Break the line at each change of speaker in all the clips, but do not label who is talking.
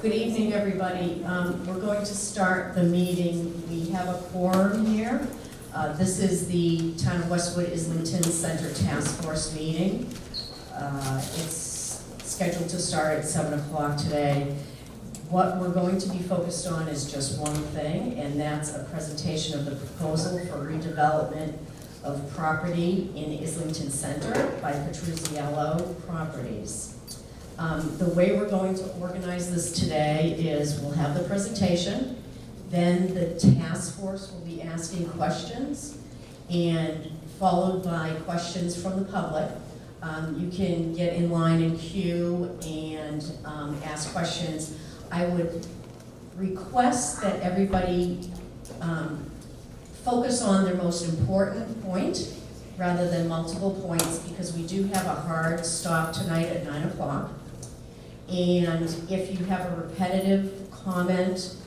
Good evening, everybody. We're going to start the meeting. We have a quorum here. This is the Town of Westwood Islington Center Task Force meeting. It's scheduled to start at 7 o'clock today. What we're going to be focused on is just one thing, and that's a presentation of the proposal for redevelopment of property in Islington Center by Petruzziello Properties. The way we're going to organize this today is we'll have the presentation, then the task force will be asking questions, and followed by questions from the public. You can get in line and queue and ask questions. I would request that everybody focus on their most important point rather than multiple points, because we do have a hard stop tonight at 9 o'clock. And if you have a repetitive comment,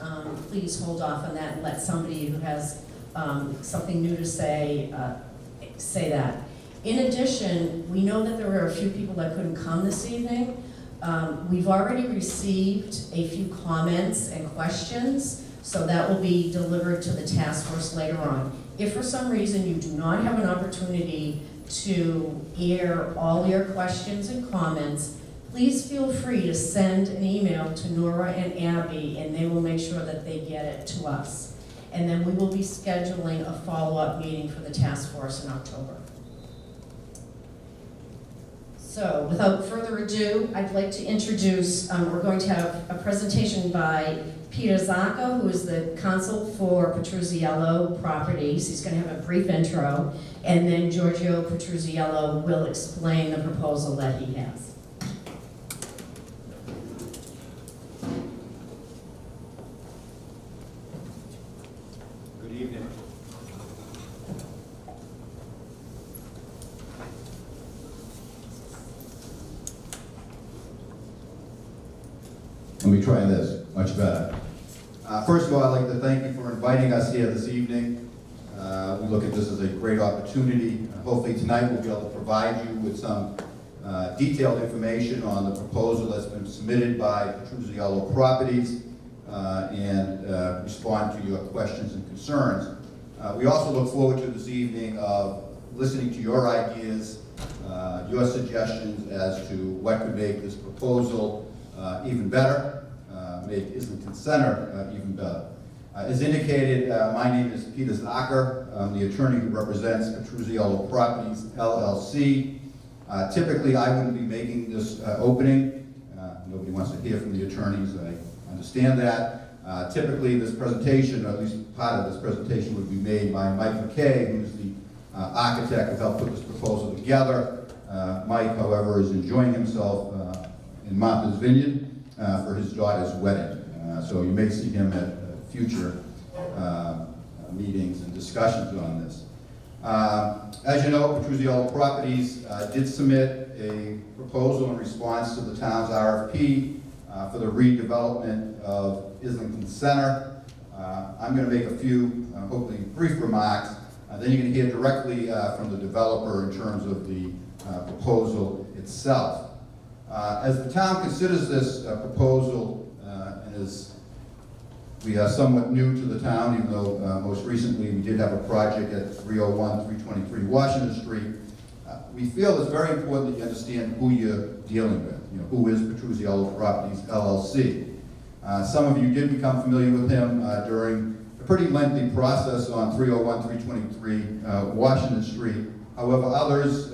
please hold off on that and let somebody who has something new to say, say that. In addition, we know that there were a few people that couldn't come this evening. We've already received a few comments and questions, so that will be delivered to the task force later on. If for some reason you do not have an opportunity to air all your questions and comments, please feel free to send an email to Nora and Abby, and they will make sure that they get it to us. And then we will be scheduling a follow-up meeting for the task force in October. So without further ado, I'd like to introduce, we're going to have a presentation by Peter Zacca, who is the counsel for Petruzziello Properties. He's going to have a brief intro, and then Giorgio Petruzziello will explain the proposal that he has.
Good evening.
Let me try this, much better. First of all, I'd like to thank you for inviting us here this evening. We look at this as a great opportunity. Hopefully tonight we'll be able to provide you with some detailed information on the proposal that's been submitted by Petruzziello Properties and respond to your questions and concerns. We also look forward to this evening of listening to your ideas, your suggestions as to what could make this proposal even better, make Islington Center even better. As indicated, my name is Peter Zacca. I'm the attorney who represents Petruzziello Properties, LLC. Typically, I wouldn't be making this opening. Nobody wants to hear from the attorneys, I understand that. Typically, this presentation, or at least part of this presentation, would be made by Mike McKay, who's the architect who helped put this proposal together. Mike, however, is enjoying himself in Martha's Vineyard for his daughter's wedding. So you may see him at future meetings and discussions on this. As you know, Petruzziello Properties did submit a proposal in response to the town's RFP for the redevelopment of Islington Center. I'm going to make a few, hopefully brief remarks. Then you're going to hear directly from the developer in terms of the proposal itself. As the town considers this proposal, and as we are somewhat new to the town, even though most recently we did have a project at 301, 323 Washington Street, we feel it's very important that you understand who you're dealing with. You know, who is Petruzziello Properties, LLC. Some of you did become familiar with him during a pretty lengthy process on 301, 323 Washington Street. However, others,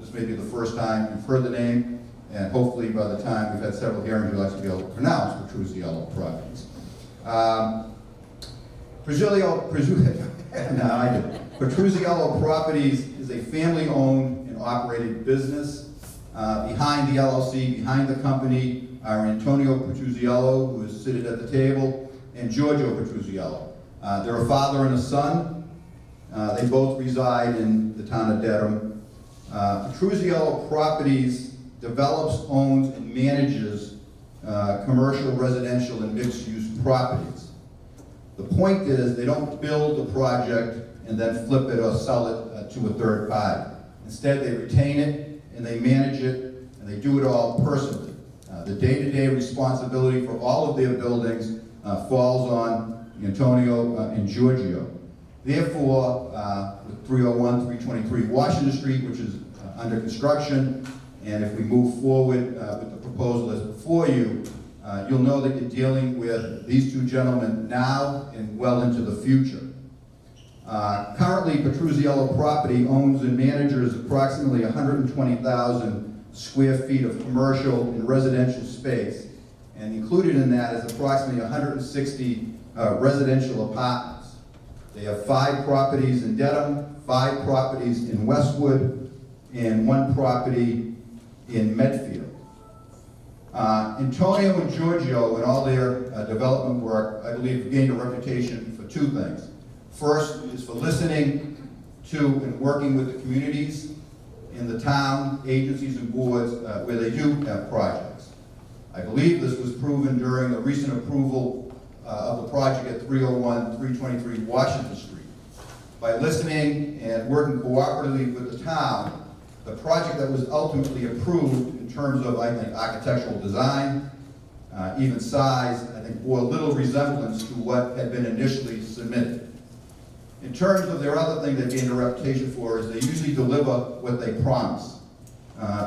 this may be the first time you've heard the name, and hopefully by the time we've had several hearings, you'll actually be able to pronounce Petruzziello Properties. Petruzziello Properties is a family-owned and operated business. Behind the LLC, behind the company, are Antonio Petruzziello, who is seated at the table, and Giorgio Petruzziello. They're a father and a son. They both reside in the town of Dedham. Petruzziello Properties develops, owns, and manages commercial, residential, and mixed-use properties. The point is, they don't build a project and then flip it or sell it to a third party. Instead, they retain it, and they manage it, and they do it all personally. The day-to-day responsibility for all of their buildings falls on Antonio and Giorgio. Therefore, with 301, 323 Washington Street, which is under construction, and if we move forward with the proposal that's before you, you'll know that you're dealing with these two gentlemen now and well into the future. Currently, Petruzziello Property owns and manages approximately 120,000 square feet of commercial and residential space, and included in that is approximately 160 residential apartments. They have 5 properties in Dedham, 5 properties in Westwood, and 1 property in Medfield. Antonio and Giorgio, in all their development work, I believe, have gained a reputation for 2 things. First is for listening to and working with the communities in the town, agencies and boards where they do have projects. I believe this was proven during the recent approval of the project at 301, 323 Washington Street. By listening and working cooperatively with the town, the project that was ultimately approved in terms of, I think, architectural design, even size, I think bore little resemblance to what had been initially submitted. In terms of their other thing they gained a reputation for is they usually deliver what they promise.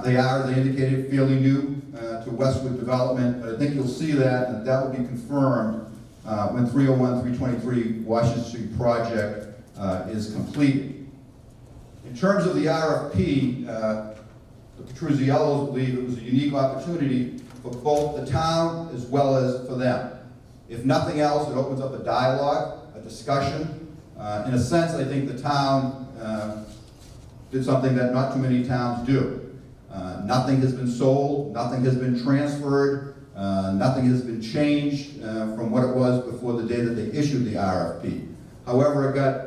They are, as I indicated, fairly new to Westwood development, but I think you'll see that, and that will be confirmed when 301, 323 Washington Street project is completed. In terms of the RFP, the Petruzziellos believe it was a unique opportunity for both the town as well as for them. If nothing else, it opens up a dialogue, a discussion. In a sense, I think the town did something that not too many towns do. Nothing has been sold, nothing has been transferred, nothing has been changed from what it was before the day that they issued the RFP. However, it got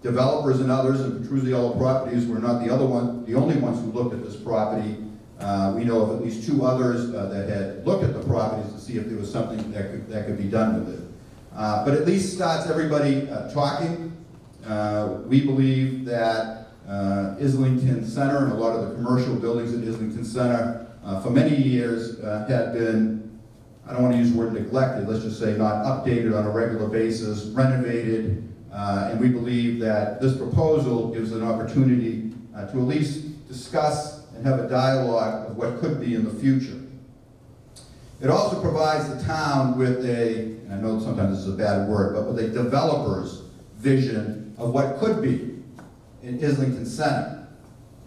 developers and others, and Petruzziello Properties were not the only ones who looked at this property. We know of at least 2 others that had looked at the properties to see if there was something that could be done with it. But at least starts everybody talking. We believe that Islington Center and a lot of the commercial buildings at Islington Center for many years had been, I don't want to use the word neglected, let's just say not updated on a regular basis, renovated, and we believe that this proposal gives an opportunity to at least discuss and have a dialogue of what could be in the future. It also provides the town with and I know sometimes this is a bad word, but with a developer's vision of what could be in Islington Center.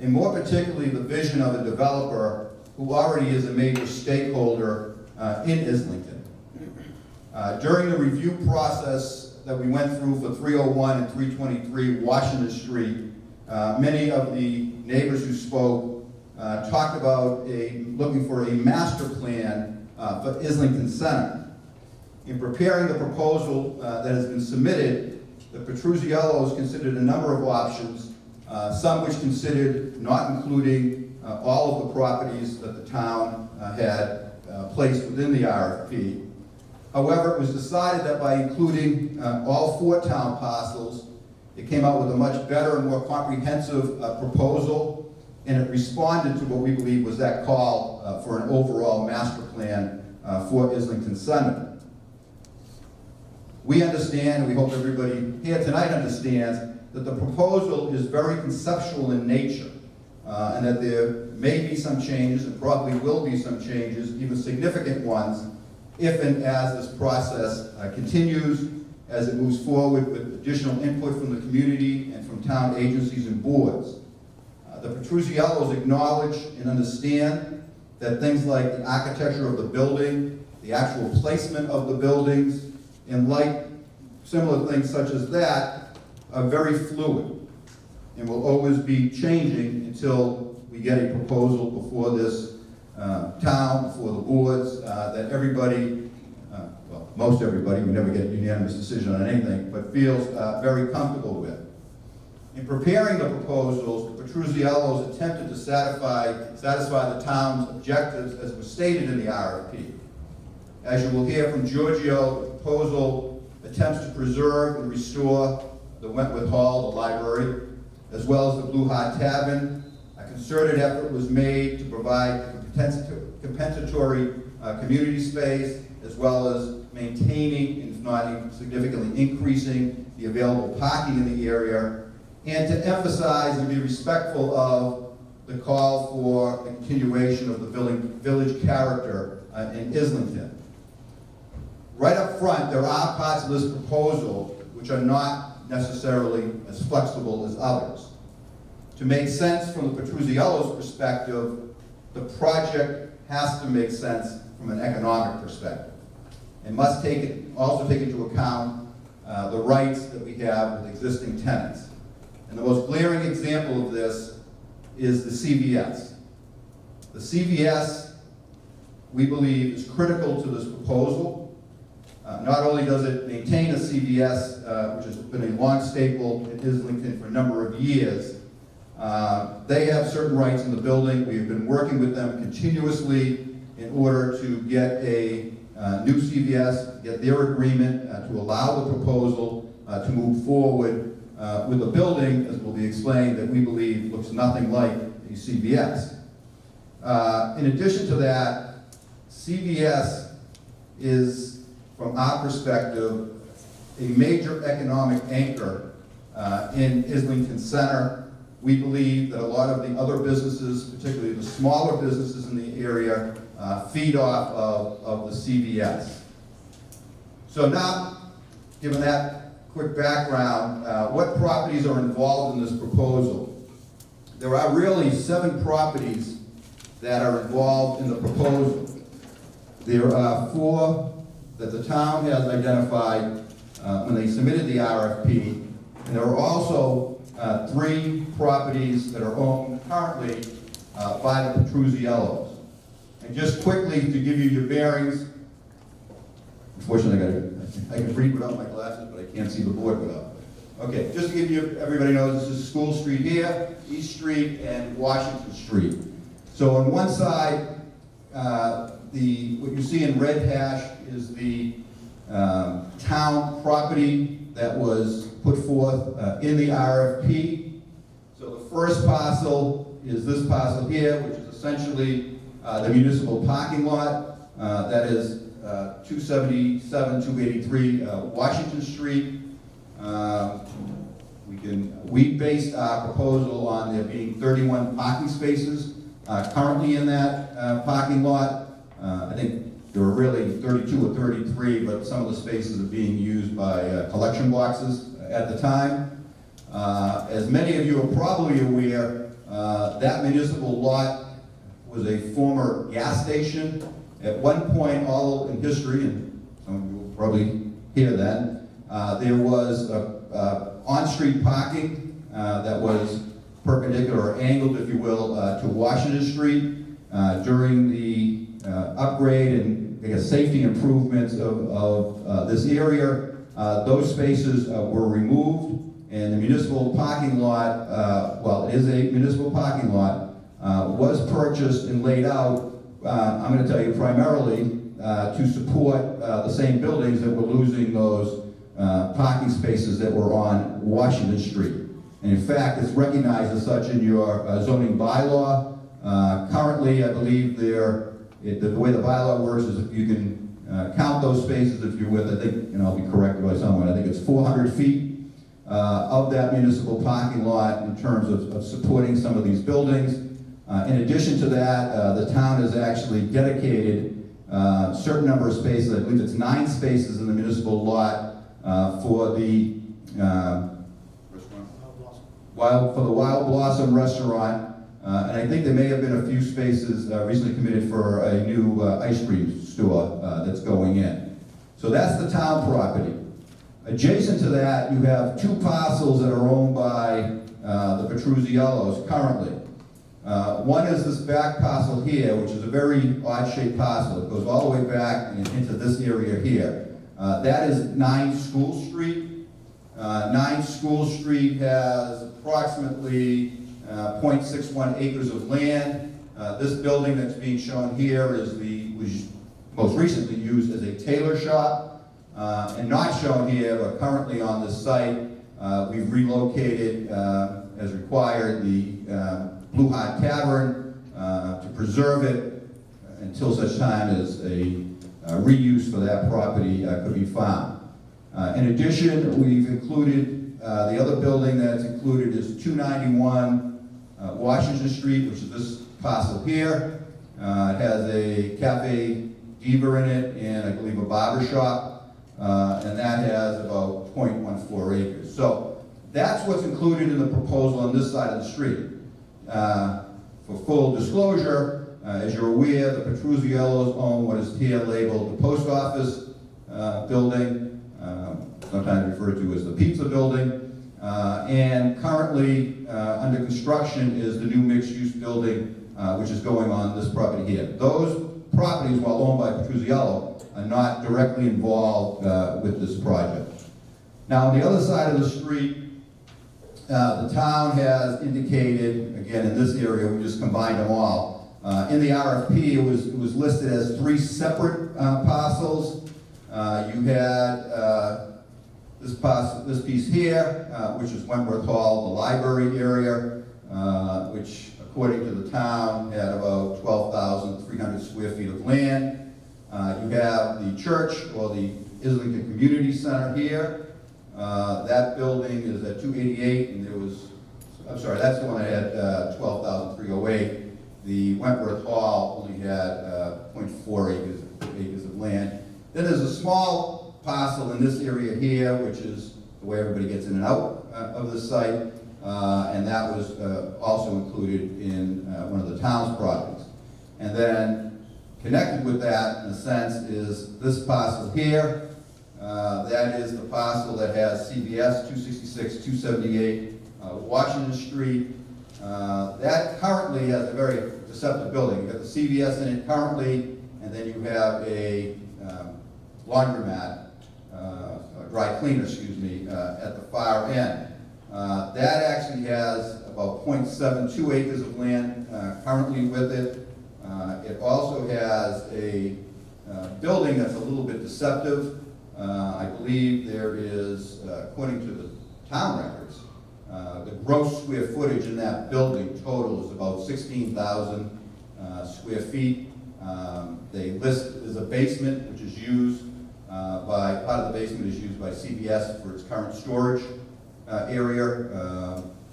And more particularly, the vision of a developer who already is a major stakeholder in Islington. During the review process that we went through for 301 and 323 Washington Street, many of the neighbors who spoke talked about looking for a master plan for Islington Center. In preparing the proposal that has been submitted, the Petruzziellos considered a number of options, some which considered not including all of the properties that the town had placed within the RFP. However, it was decided that by including all 4 town parcels, it came out with a much better and more comprehensive proposal, and it responded to what we believe was that call for an overall master plan for Islington Center. We understand, and we hope everybody here tonight understands, that the proposal is very conceptual in nature, and that there may be some changes, and probably will be some changes, even significant ones, if and as this process continues, as it moves forward with additional input from the community and from town agencies and boards. The Petruzziellos acknowledge and understand that things like the architecture of the building, the actual placement of the buildings, and like similar things such as that are very fluid and will always be changing until we get a proposal before this town, before the boards, that everybody, well, most everybody, we never get a unanimous decision on anything, but feels very comfortable with. In preparing the proposals, the Petruzziellos attempted to satisfy the town's objectives as was stated in the RFP. As you will hear from Giorgio, the proposal attempts to preserve and restore the Wentworth Hall, the library, as well as the Blue Heart Tavern. A concerted effort was made to provide compensatory community space, as well as maintaining, if not significantly increasing, the available parking in the area, and to emphasize and be respectful of the call for the continuation of the village character in Islington. Right up front, there are parts of this proposal which are not necessarily as flexible as others. To make sense from the Petruzziello's perspective, the project has to make sense from an economic perspective. It must also take into account the rights that we have with existing tenants. And the most glaring example of this is the CVS. The CVS, we believe, is critical to this proposal. Not only does it maintain a CVS, which has been a long staple in Islington for a number of years, they have certain rights in the building. We've been working with them continuously in order to get a new CVS, get their agreement to allow the proposal to move forward with a building, as will be explained, that we believe looks nothing like a CVS. In addition to that, CVS is, from our perspective, a major economic anchor in Islington Center. We believe that a lot of the other businesses, particularly the smaller businesses in the area, feed off of the CVS. So now, given that quick background, what properties are involved in this proposal? There are really 7 properties that are involved in the proposal. There are 4 that the town has identified when they submitted the RFP, and there are also 3 properties that are owned currently by the Petruzziellos. And just quickly to give you your bearings, unfortunately I can read without my glasses, but I can't see the board without. Okay, just to give you, everybody knows this is School Street here, East Street, and Washington Street. So on one side, what you see in red hash is the town property that was put forth in the RFP. So the first parcel is this parcel here, which is essentially the municipal parking lot. That is 277, 283 Washington Street. We based our proposal on there being 31 parking spaces currently in that parking lot. I think there were really 32 or 33, but some of the spaces are being used by collection boxes at the time. As many of you are probably aware, that municipal lot was a former gas station. At one point, all in history, and some of you will probably hear that, there was on-street parking that was perpendicular or angled, if you will, to Washington Street. During the upgrade and, I guess, safety improvements of this area, those spaces were removed, and the municipal parking lot, well, it is a municipal parking lot, was purchased and laid out, I'm going to tell you, primarily to support the same buildings that were losing those parking spaces that were on Washington Street. And in fact, it's recognized as such in your zoning bylaw. Currently, I believe the way the bylaw works is if you can count those spaces if you're with, I think, and I'll be corrected by someone, I think it's 400 feet of that municipal parking lot in terms of supporting some of these buildings. In addition to that, the town has actually dedicated a certain number of spaces, I believe it's 9 spaces in the municipal lot for the Wild Blossom restaurant, and I think there may have been a few spaces recently committed for a new ice cream store that's going in. So that's the town property. Adjacent to that, you have 2 parcels that are owned by the Petruzziellos currently. One is this back parcel here, which is a very odd-shaped parcel. It goes all the way back into this area here. That is 9 School Street. 9 School Street has approximately 0.61 acres of land. This building that's being shown here was most recently used as a tailor shop. And not shown here, but currently on the site, we've relocated, as required, the Blue Hot Tavern to preserve it and until such time as a reuse for that property could be found. In addition, we've included, the other building that's included is 291 Washington Street, which is this parcel here. It has a Cafe Diva in it and I believe a barber shop, and that has about 0.14 acres. So that's what's included in the proposal on this side of the street. For full disclosure, as you're aware, the Petruzziellos own what is here labeled the post office building, sometimes referred to as the pizza building, and currently under construction is the new mixed-use building, which is going on this property here. Those properties, while owned by Petruzziello, are not directly involved with this project. Now, on the other side of the street, the town has indicated, again, in this area, we just combined them all. In the RFP, it was listed as 3 separate parcels. You had this piece here, which is Wentworth Hall, the library area, which, according to the town, had about 12,300 square feet of land. You have the church, or the Islington Community Center here. That building is at 288, and there was, I'm sorry, that's the one that had 12,308. The Wentworth Hall only had 0.4 acres of land. Then there's a small parcel in this area here, which is the way everybody gets in and out of the site, and that was also included in one of the town's projects. And then connected with that, in a sense, is this parcel here. That is the parcel that has CVS 266, 278 Washington Street. That currently has a very deceptive building. You've got the CVS in it currently, and then you have a laundromat, dry cleaner, excuse me, at the far end. That actually has about 0.72 acres of land currently with it. It also has a building that's a little bit deceptive. I believe there is, according to the town records, the gross square footage in that building total is about 16,000 square feet. They list as a basement, which is used part of the basement is used by CVS for its current storage area,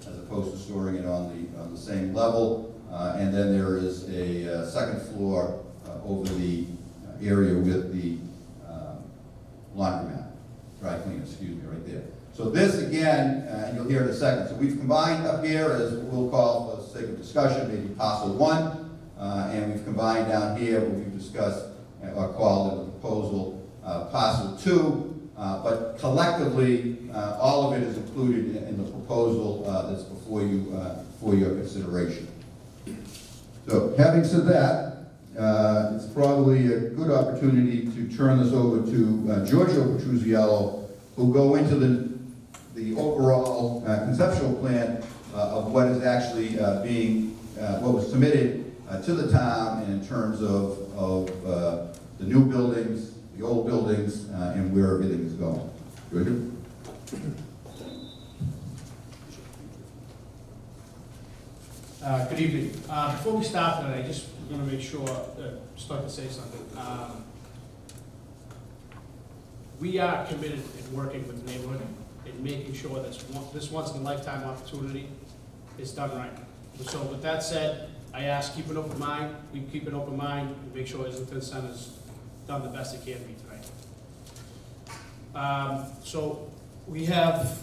as opposed to storing it on the same level. And then there is a second floor over the area with the laundromat, dry cleaner, excuse me, right there. So this, again, and you'll hear in a second, so we've combined up here, as we'll call, for the sake of discussion, maybe parcel 1, and we've combined down here what we've discussed, or called in the proposal, parcel 2, but collectively, all of it is included in the proposal that's before you, for your consideration. So, having said that, it's probably a good opportunity to turn this over to Giorgio Petruzziello, who'll go into the overall conceptual plan of what is actually what was submitted to the town in terms of the new buildings, the old buildings, and where everything is going. Giorgio?
Good evening. Before we start tonight, I just want to make sure, just like to say something. We are committed in working with the neighborhood and making sure that this once-in-a-lifetime opportunity is done right. So with that said, I ask, keep an open mind. We keep an open mind and make sure Islington Center's done the best it can be tonight. So we have,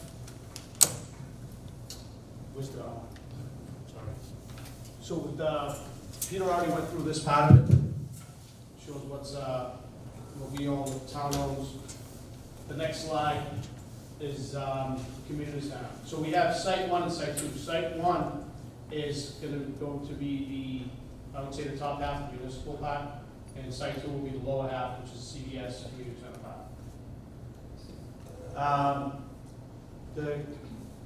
where's the, sorry. So with Peter already went through this part of it. Shows what we own, what the town owns. The next slide is community center. So we have site 1 and site 2. Site 1 is going to be I would say the top half of the municipal part, and site 2 will be the lower half, which is CVS community center part.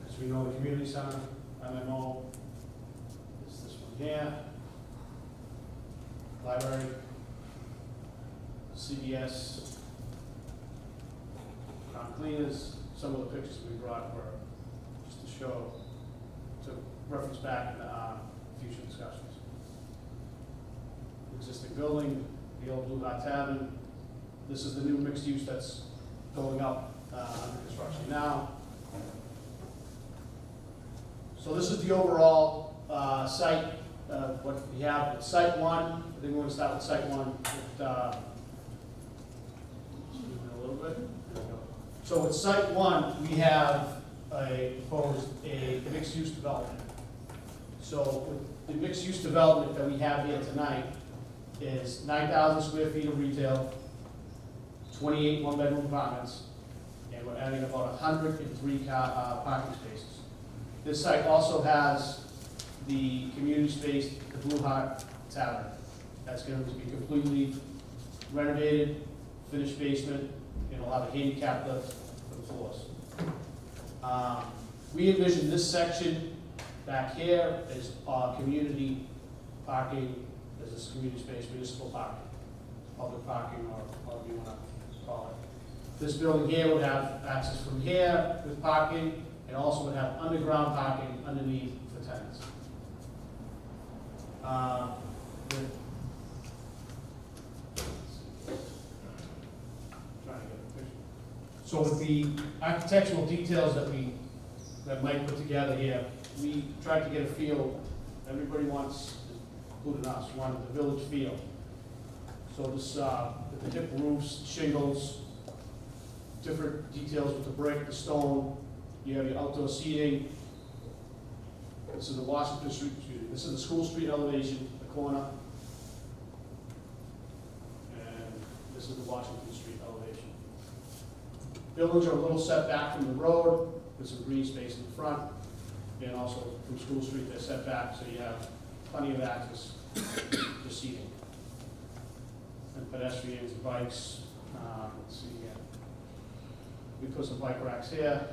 As we know, the community center, MMO, is this one here. Library, CVS, cleaners. Some of the pictures we brought were just to show, to reference back in future discussions. existing building, the old Blue Hot Tavern. This is the new mixed use that's going up under construction now. So this is the overall site, what we have at Site 1. I think we're going to start with Site 1. A little bit. There we go. So with Site 1, we have proposed a mixed-use development. So with the mixed-use development that we have here tonight is 9,000 square feet of retail, 28 one-bedroom apartments, and we're adding about 103 parking spaces. This site also has the community space, the Blue Hot Tavern. That's going to be completely renovated, finished basement, and it'll have a handicap lift for the floors. We envision this section back here as community parking, as this community space, municipal parking, public parking, or whatever you want to call it. This building here would have access from here with parking, and also would have underground parking underneath for tenants. So with the architectural details that Mike put together here, we tried to get a feel. Everybody wants, including us, wanted the village feel. So this, the hip roofs, shingles, different details with the brick, the stone. You have your outdoor seating. This is the Washington Street, this is the School Street elevation, the corner. And this is the Washington Street elevation. Buildings are a little set back from the road with some green space in the front. And also from School Street, they're set back, so you have plenty of access to seating. And pedestrians, bikes, let's see here. We put some bike racks here.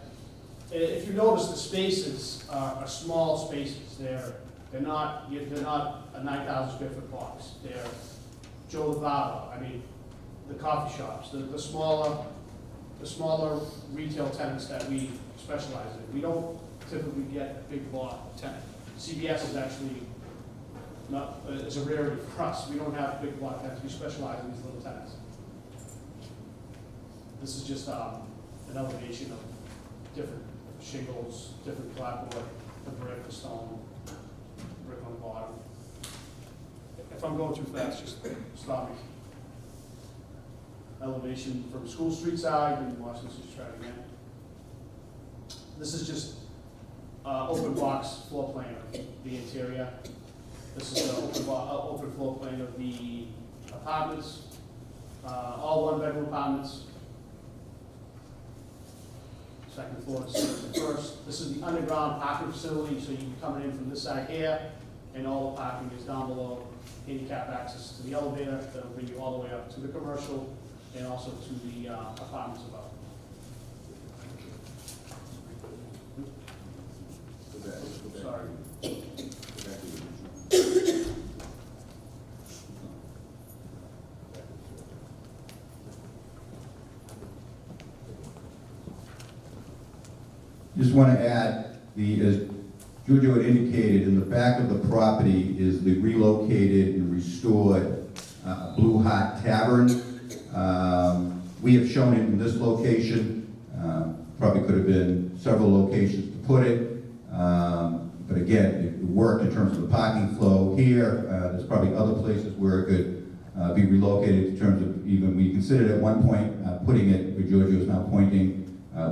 If you notice, the spaces are small spaces. They're not a 9,000 square foot box. They're Joe the Barber. I mean, the coffee shops, the smaller retail tenants that we specialize in. We don't typically get a big block tenant. CVS is actually not, it's a rarity for us. We don't have big block tenants. We specialize in these little tenants. This is just an elevation of different shingles, different clapboard, the brick, the stone, brick on the bottom. If I'm going too fast, just stop me. Elevation from School Street side, and watch this, just try it again. This is just open box floor plan of the interior. This is the open floor plan of the apartments, all one-bedroom apartments. Second floor to first. This is the underground parking facility, so you can come in from this side here, and all the parking is down below. Handicap access to the elevator that'll bring you all the way up to the commercial and also to the apartments above. Sorry.
Just want to add, as Giorgio had indicated, in the back of the property is the relocated and restored Blue Hot Tavern. We have shown it in this location. Probably could have been several locations to put it. But again, it worked in terms of the parking flow here. There's probably other places where it could be relocated in terms of even, we considered at one point putting it where Giorgio is now pointing,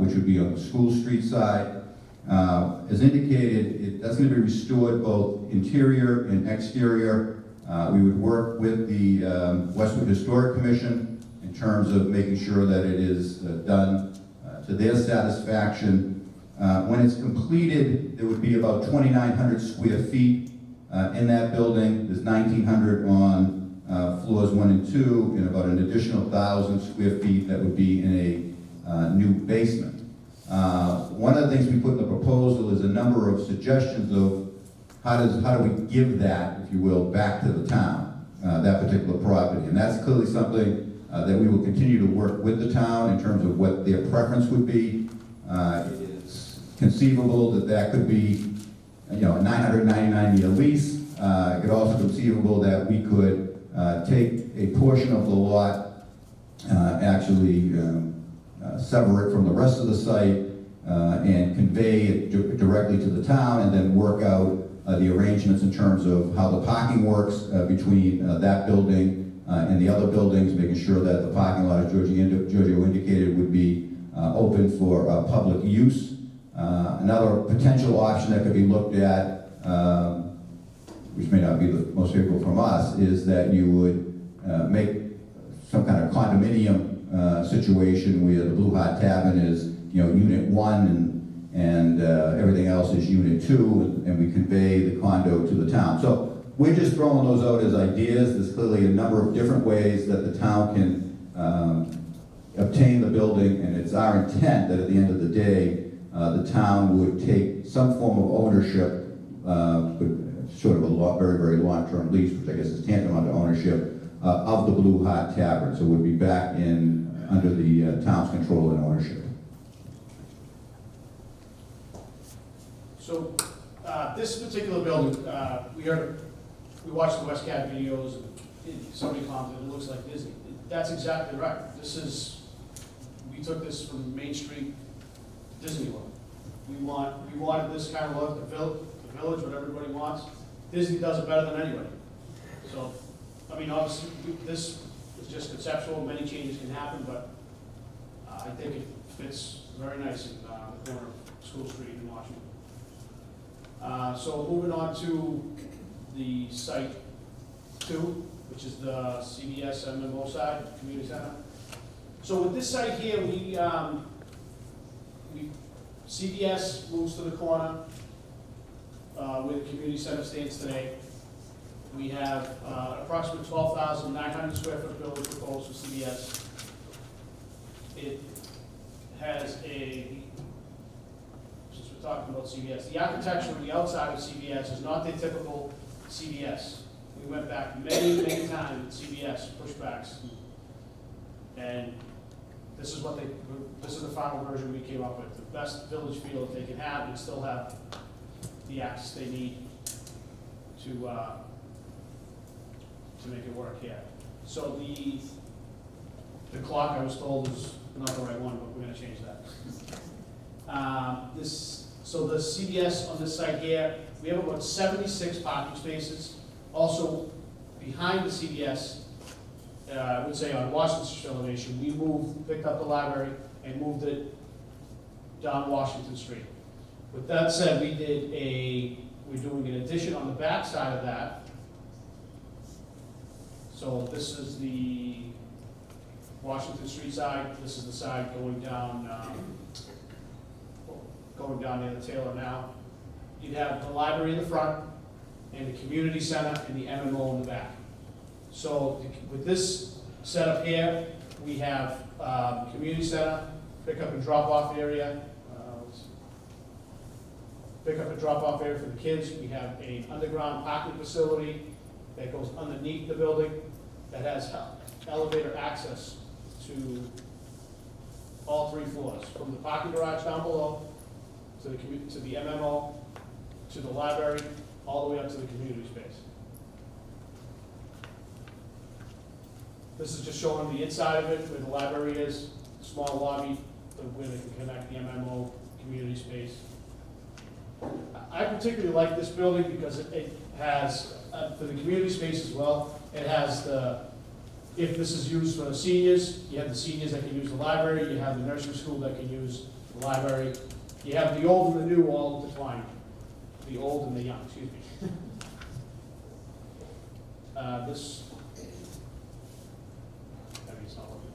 which would be on the School Street side. As indicated, that's going to be restored both interior and exterior. We would work with the Westwood Historic Commission in terms of making sure that it is done to their satisfaction. When it's completed, there would be about 2,900 square feet in that building. There's 1,900 on floors 1 and 2, and about an additional 1,000 square feet that would be in a new basement. One of the things we put in the proposal is a number of suggestions of how do we give that, if you will, back to the town, that particular property. And that's clearly something that we will continue to work with the town in terms of what their preference would be. It is conceivable that could be, a 999-year lease. It could also be conceivable that we could take a portion of the lot, actually sever it from the rest of the site, and convey it directly to the town, and then work out the arrangements in terms of how the parking works between that building and the other buildings, making sure that the parking lot, as Giorgio indicated, would be open for public use. Another potential option that could be looked at, which may not be the most favorable from us, is that you would make some kind of condominium situation where the Blue Hot Tavern is, unit 1 and everything else is unit 2, and we convey the condo to the town. So we're just throwing those out as ideas. There's clearly a number of different ways that the town can obtain the building, and it's our intent that at the end of the day, the town would take some form of ownership, sort of a very, very long-term lease, which I guess is tantamount to ownership, of the Blue Hot Tavern. So it would be back under the town's control and ownership.
So, this particular building, we watched the West Cat videos, and somebody commented, it looks like Disney. That's exactly right. We took this from Main Street, Disney World. We wanted this kind of look, the village, what everybody wants. Disney does it better than anybody. So, I mean, obviously, this is just conceptual, many changes can happen, but I think it fits very nice in the corner of School Street in Washington. So moving on to the site 2, which is the CVS MMO side, community center. So with this site here, CVS moves to the corner where the community center stands today. We have approximately 12,900 square foot building proposed for CVS. It has since we're talking about CVS, the architecture on the outside of CVS is not the typical CVS. We went back many, many times with CVS pushbacks, and this is the final version we came up with. The best village feel that they can have and still have the access they need to make it work here. So the clock, I was told, is not the right one, but we're gonna change that. So the CVS on this site here, we have about 76 parking spaces. Also, behind the CVS, I would say on Washington Street elevation, we picked up the library and moved it down Washington Street. With that said, we're doing an addition on the back side of that. So this is the Washington Street side. This is the side going down near the Taylor now. You'd have the library in the front, and the community center, and the MMO in the back. So with this setup here, we have community center, pickup and drop-off area. Pickup and drop-off area for the kids. We have an underground parking facility that goes underneath the building that has elevator access to all 3 floors, from the parking garage down below to the MMO, to the library, all the way up to the community space. This is just showing the inside of it, where the library is, small lobby, where they can connect the MMO community space. I particularly like this building because it has, for the community space as well, it has if this is used for the seniors, you have the seniors that can use the library, you have the nursery school that can use the library, you have the old and the new all intertwined, the old and the young, excuse me. This, I mean, it's not working.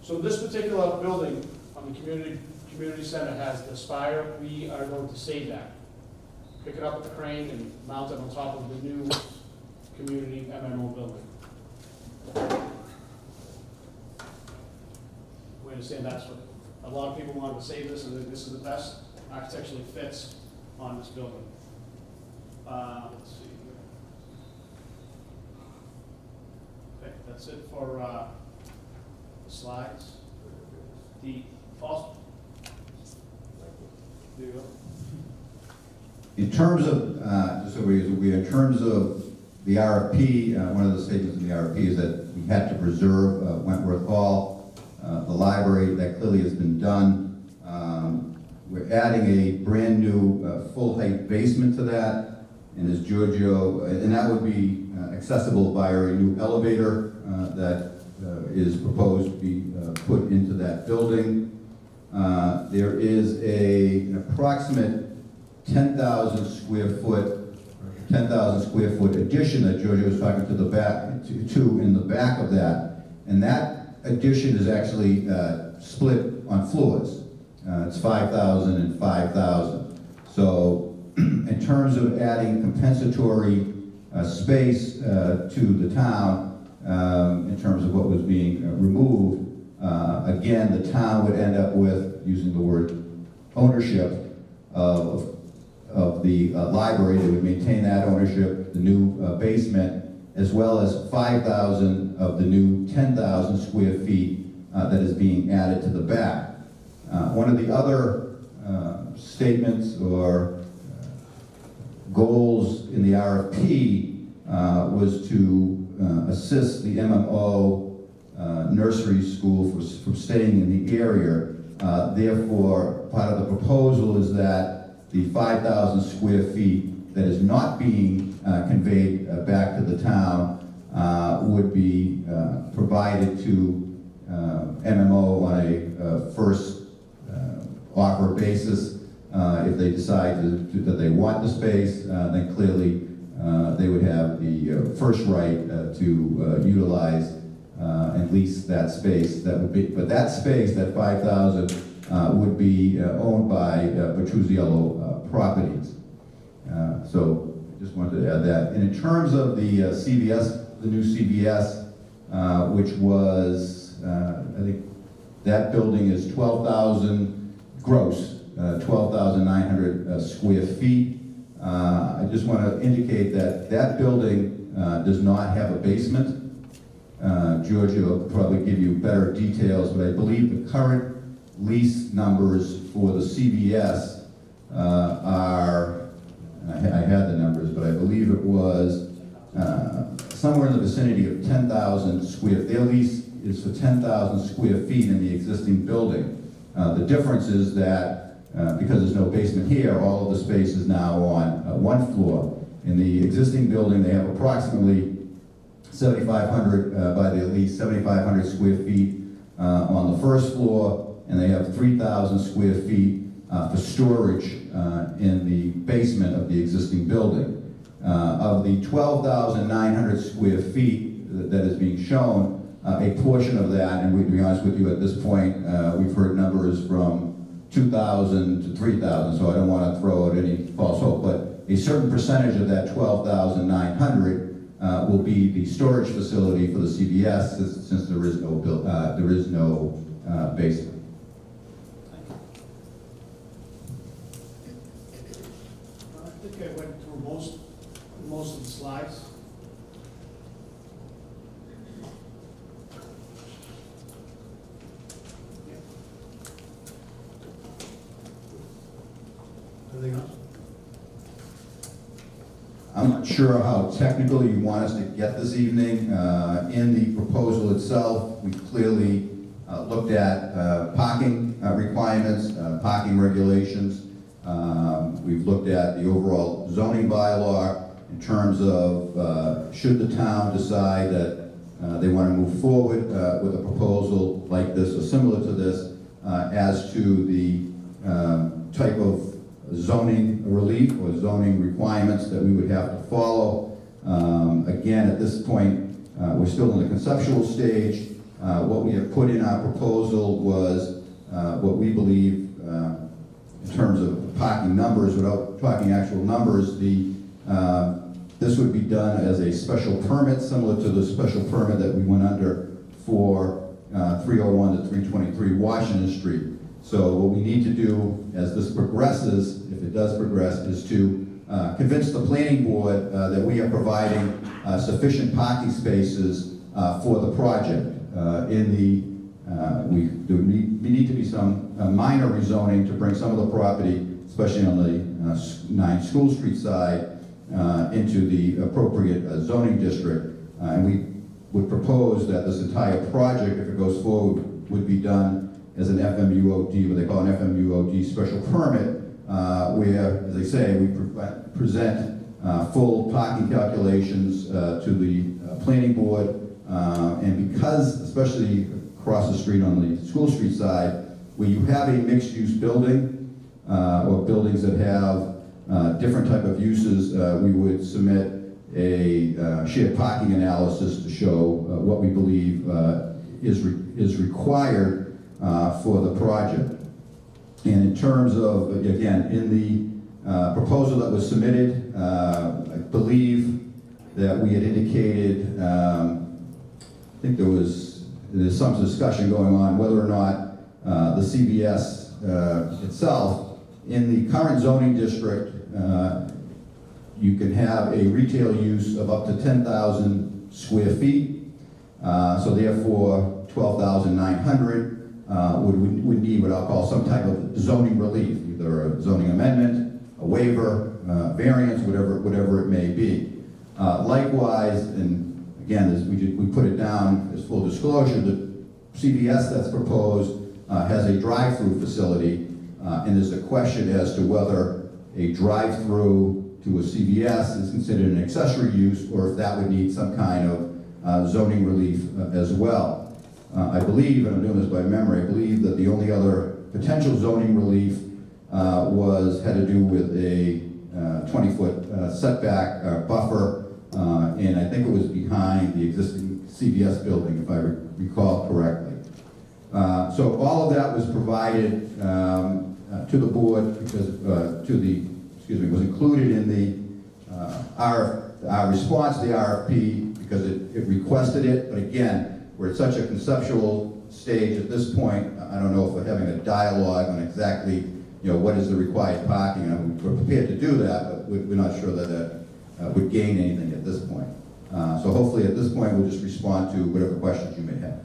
So this particular building on the community center has the spire. We are going to save that. Pick it up with the crane and mount it on top of the new community MMO building. We understand that's what a lot of people wanted to save this, and this is the best architecturally fits on this building. Let's see here. Okay, that's it for the slides. There you go.
In terms of, just so in terms of the RFP, one of the statements in the RFP is that we had to preserve Wentworth Hall, the library. That clearly has been done. We're adding a brand new full-height basement to that, and as Giorgio, and that would be accessible via a new elevator that is proposed to be put into that building. There is an approximate 10,000 square foot addition that Giorgio was talking to the back, to in the back of that. And that addition is actually split on floors. It's 5,000 and 5,000. So in terms of adding compensatory space to the town, in terms of what was being removed, again, the town would end up with, using the word ownership of the library. They would maintain that ownership, the new basement, as well as 5,000 of the new 10,000 square feet that is being added to the back. One of the other statements or goals in the RFP was to assist the MMO nursery school from staying in the area. Therefore, part of the proposal is that the 5,000 square feet that is not being conveyed back to the town would be provided to MMO on a first offer basis. If they decide that they want the space, then clearly they would have the first right to utilize and lease that space. That would be, but that space, that 5,000, would be owned by Petruzziello Properties. So I just wanted to add that. And in terms of the CVS, the new CVS, which was, I think that building is 12,000 gross, 12,900 square feet. I just want to indicate that that building does not have a basement. Giorgio will probably give you better details, but I believe the current lease numbers for the CVS are, I had the numbers, but I believe it was somewhere in the vicinity of 10,000 square. Their lease is for 10,000 square feet in the existing building. The difference is that because there's no basement here, all of the space is now on one floor. In the existing building, they have approximately 7,500 by the lease, 7,500 square feet on the first floor, and they have 3,000 square feet for storage in the basement of the existing building. Of the 12,900 square feet that is being shown, a portion of that, and to be honest with you at this point, we've heard numbers from 2,000 to 3,000, so I don't want to throw out any false hope, but a certain percentage of that 12,900 will be the storage facility for the CVS, since there is no basement.
I think I went through most of the slides. Anything else?
I'm not sure how technical you want us to get this evening. In the proposal itself, we clearly looked at parking requirements, parking regulations. We've looked at the overall zoning bylaw in terms of should the town decide that they want to move forward with a proposal like this or similar to this as to the type of zoning relief or zoning requirements that we would have to follow. Again, at this point, we're still in the conceptual stage. What we have put in our proposal was what we believe in terms of parking numbers, without talking actual numbers, this would be done as a special permit, similar to the special permit that we went under for 301 to 323 Washington Street. So what we need to do as this progresses, if it does progress, is to convince the planning board that we are providing sufficient parking spaces for the project. We need to be some minor rezoning to bring some of the property especially on the 9 School Street side, into the appropriate zoning district. And we would propose that this entire project, if it goes forward, would be done as an FMUOD, what they call an FMUOD special permit, where, as I say, we present full parking calculations to the planning board. And because, especially across the street on the School Street side, where you have a mixed-use building or buildings that have different type of uses, we would submit a shared parking analysis to show what we believe is required for the project. And in terms of, again, in the proposal that was submitted, I believe that we had indicated, I think there's some discussion going on whether or not the CVS itself, in the current zoning district, you can have a retail use of up to 10,000 square feet. So therefore, 12,900 would need what I'll call some type of zoning relief, either a zoning amendment, a waiver, variance, whatever it may be. Likewise, and again, as we put it down as full disclosure, the CVS that's proposed has a drive-through facility, and there's a question as to whether a drive-through to a CVS is considered an accessory use, or if that would need some kind of zoning relief as well. I believe, and I'm doing this by memory, I believe that the only other potential zoning relief had to do with a 20-foot setback buffer, and I think it was behind the existing CVS building, if I recall correctly. So all of that was provided to the board because was included in the our response to the RFP because it requested it. But again, we're at such a conceptual stage at this point. I don't know if we're having a dialogue on exactly what is the required parking. We're prepared to do that, but we're not sure that would gain anything at this point. So hopefully at this point we'll just respond to whatever questions you may have.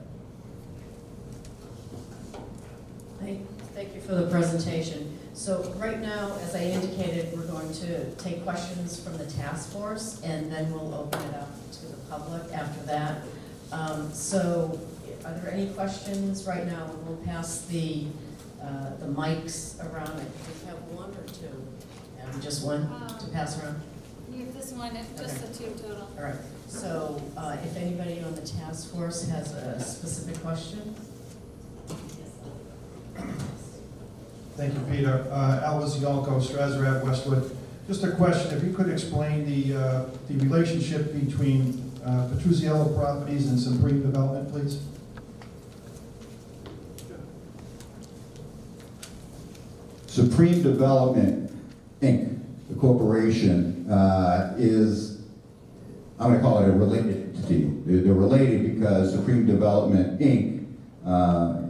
Thank you for the presentation. So right now, as I indicated, we're going to take questions from the task force, and then we'll open it up to the public after that. So are there any questions right now? We'll pass the mics around. I think we have one or two. Just one to pass around?
You have this one, it's just the two total.
All right. So if anybody on the task force has a specific question?
Thank you, Peter. Elvis Yalko, Strasser Ave, Westwood. Just a question, if you could explain the relationship between Petruzziello Properties and Supreme Development, please?
Supreme Development, Inc., the corporation, is, I'm going to call it a related entity. They're related because Supreme Development, Inc.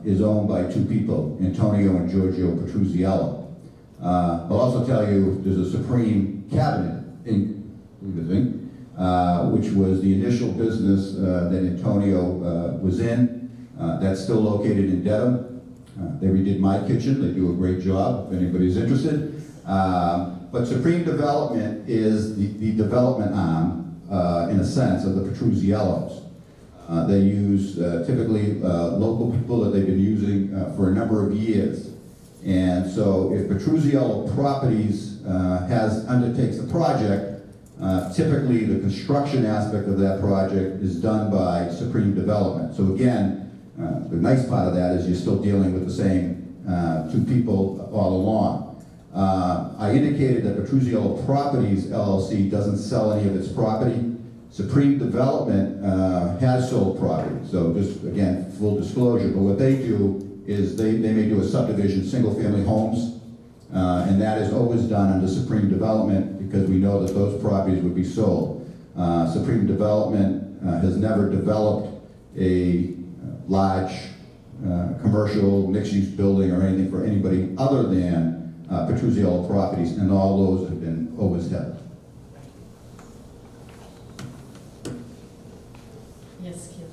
Is owned by two people, Antonio and Giorgio Petruzziello. I'll also tell you there's a Supreme Cabinet, Inc., which was the initial business that Antonio was in. That's still located in Dedham. They redid my kitchen. They do a great job if anybody's interested. But Supreme Development is the development arm, in a sense, of the Petruzziellos. They use typically local people that they've been using for a number of years. And so if Petruzziello Properties undertakes the project, typically the construction aspect of that project is done by Supreme Development. So again, the nice part of that is you're still dealing with the same two people all along. I indicated that Petruzziello Properties LLC doesn't sell any of its property. Supreme Development has sold property, so just, again, full disclosure, but what they do is they may do a subdivision, single-family homes, and that is always done under Supreme Development because we know that those properties would be sold. Supreme Development has never developed a large commercial mixed-use building or anything for anybody other than Petruzziello Properties, and all those have been always held.
Yes, Kim.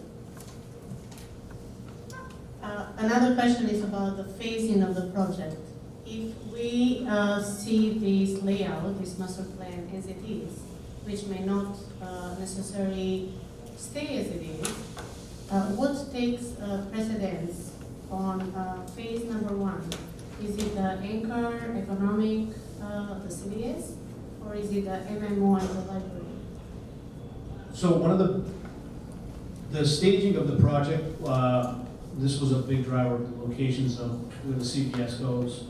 Another question is about the phasing of the project. if we see this layout, this master plan as it is, which may not necessarily stay as it is, what takes precedence on phase number 1? Is it the anchor, economic, the CVS, or is it the MMO and the library?
So one of the staging of the project, this was a big driver of the locations of where the CVS goes,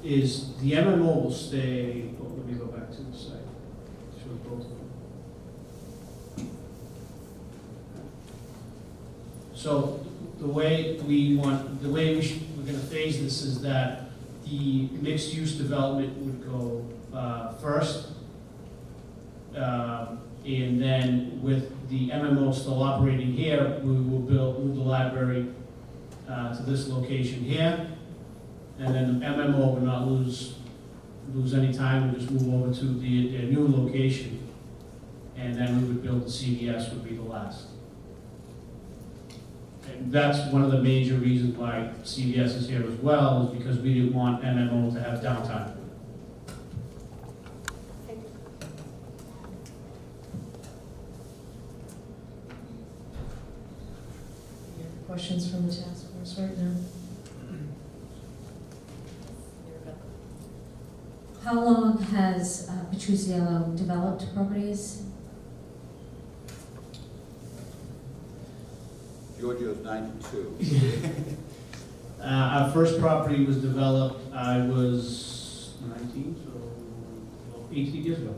is the MMO will stay, oh, let me go back to the site. Show both of them. So the way we're gonna phase this is that the mixed-use development would go first, and then with the MMO still move the library to this location here, and then the MMO would not lose any time, and just move over to the new location, and then we would build the CVS would be the last. And that's one of the major reasons why CVS is here as well, is because we didn't want MMO to have downtime.
Any other questions from the task force right now?
How long has Petruzzello developed properties?
Giorgio's 92.
Our first property was developed, I was 19, so 18 years ago.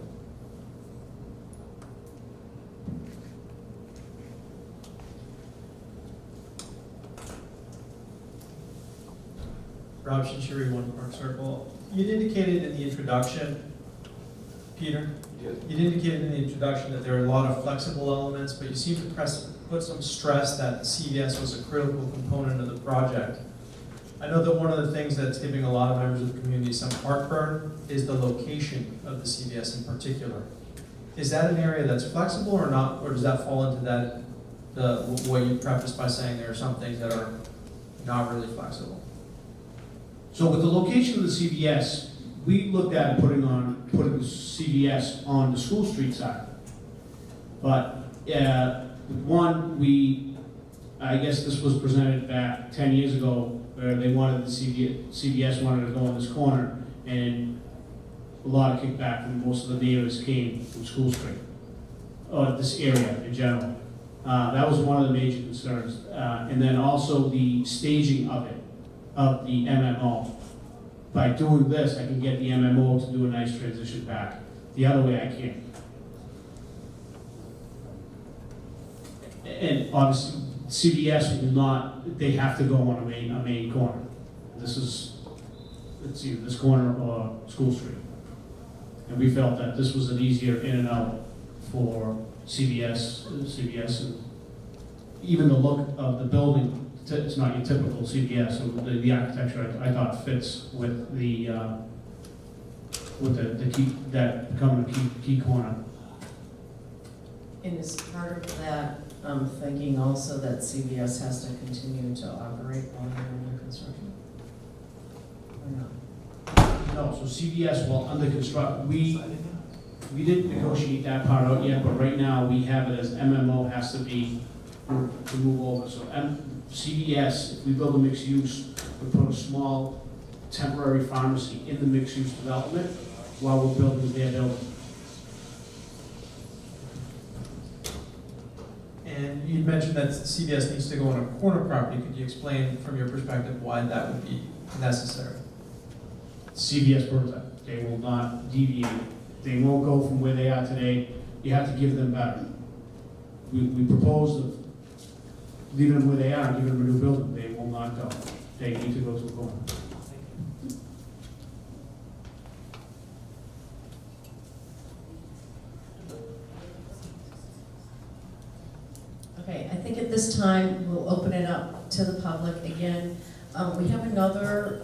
Rob Shinshiri, One Park Circle. You'd indicated in the introduction, Peter,
Yes.
you'd indicated in the introduction that there are a lot of flexible elements, but you seem to put some stress that CVS was a critical component of the project. I know that one of the things that's giving a lot of members of the community some heartburn is the location of the CVS in particular. Is that an area that's flexible or not, or does that fall into that, what you prefaced by saying there are some things that are not really flexible?
So with the location of the CVS, we looked at putting the CVS on the School Street side. But I guess this was presented back 10 years ago, where they wanted CVS wanted to go in this corner, and a lot of kickback from most of the neighbors came from School Street, or this area in general. That was one of the major concerns. And then also the staging of it, of the MMO. By doing this, I can get the MMO to do a nice transition back. The other way, I can't. And obviously, CVS will not, they have to go on a main corner. This is, let's see, this corner or School Street. And we felt that this was an easier in and out for CVS, and even the look of the building, it's not your typical CVS, so the architecture I thought fits with the key, that becoming a key corner.
And as part of that, I'm thinking also that CVS has to continue to operate while they're under construction? Or not?
No, so CVS, while under construction, we didn't negotiate that part out yet, but right now we have it as MMO has to be to move over. So CVS, if we build a mixed use, we put a small temporary pharmacy in the mixed use development while we're building their building.
And you mentioned that CVS needs to go on a corner property. Could you explain from your perspective why that would be necessary?
CVS prototype, they will not deviate. They won't go from where they are today. You have to give them better. We proposed of leaving them where they are and giving them a new building. They will not go. They need to go to a corner.
Okay, I think at this time, we'll open it up to the public again. We have another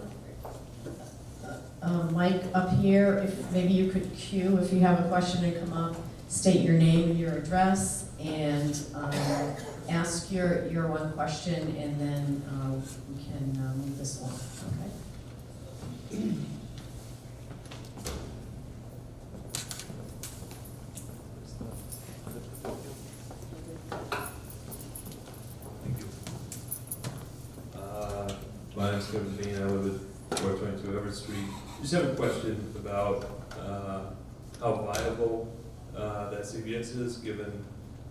mic up here. If maybe you could queue if you have a question and come up, state your name and your address, and ask your one question, and then we can move this along, okay?
Thank you. My name's Kevin Bean, I live at 422 Everett Street. Just have a question about how viable that CVS is, given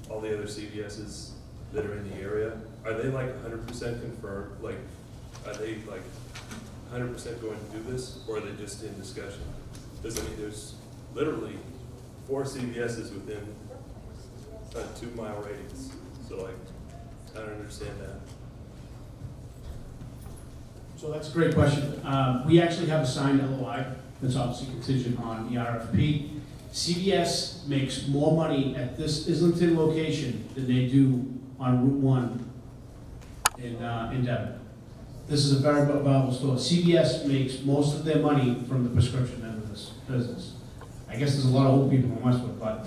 all the other CVSs that are in the area. Are they like 100% confirmed? Like, are they like 100% going to do this, or are they just in discussion? Because I mean, there's literally 4 CVSs within a 2-mile radius. So like, I don't understand that.
So that's a great question. We actually have a signed LOI that's obviously contingent on the RFP. CVS makes more money at this Islington location than they do on Route 1 in Devon. This is a very valuable store. CVS makes most of their money from the prescription end of this business. I guess there's a lot of old people in Westwood, but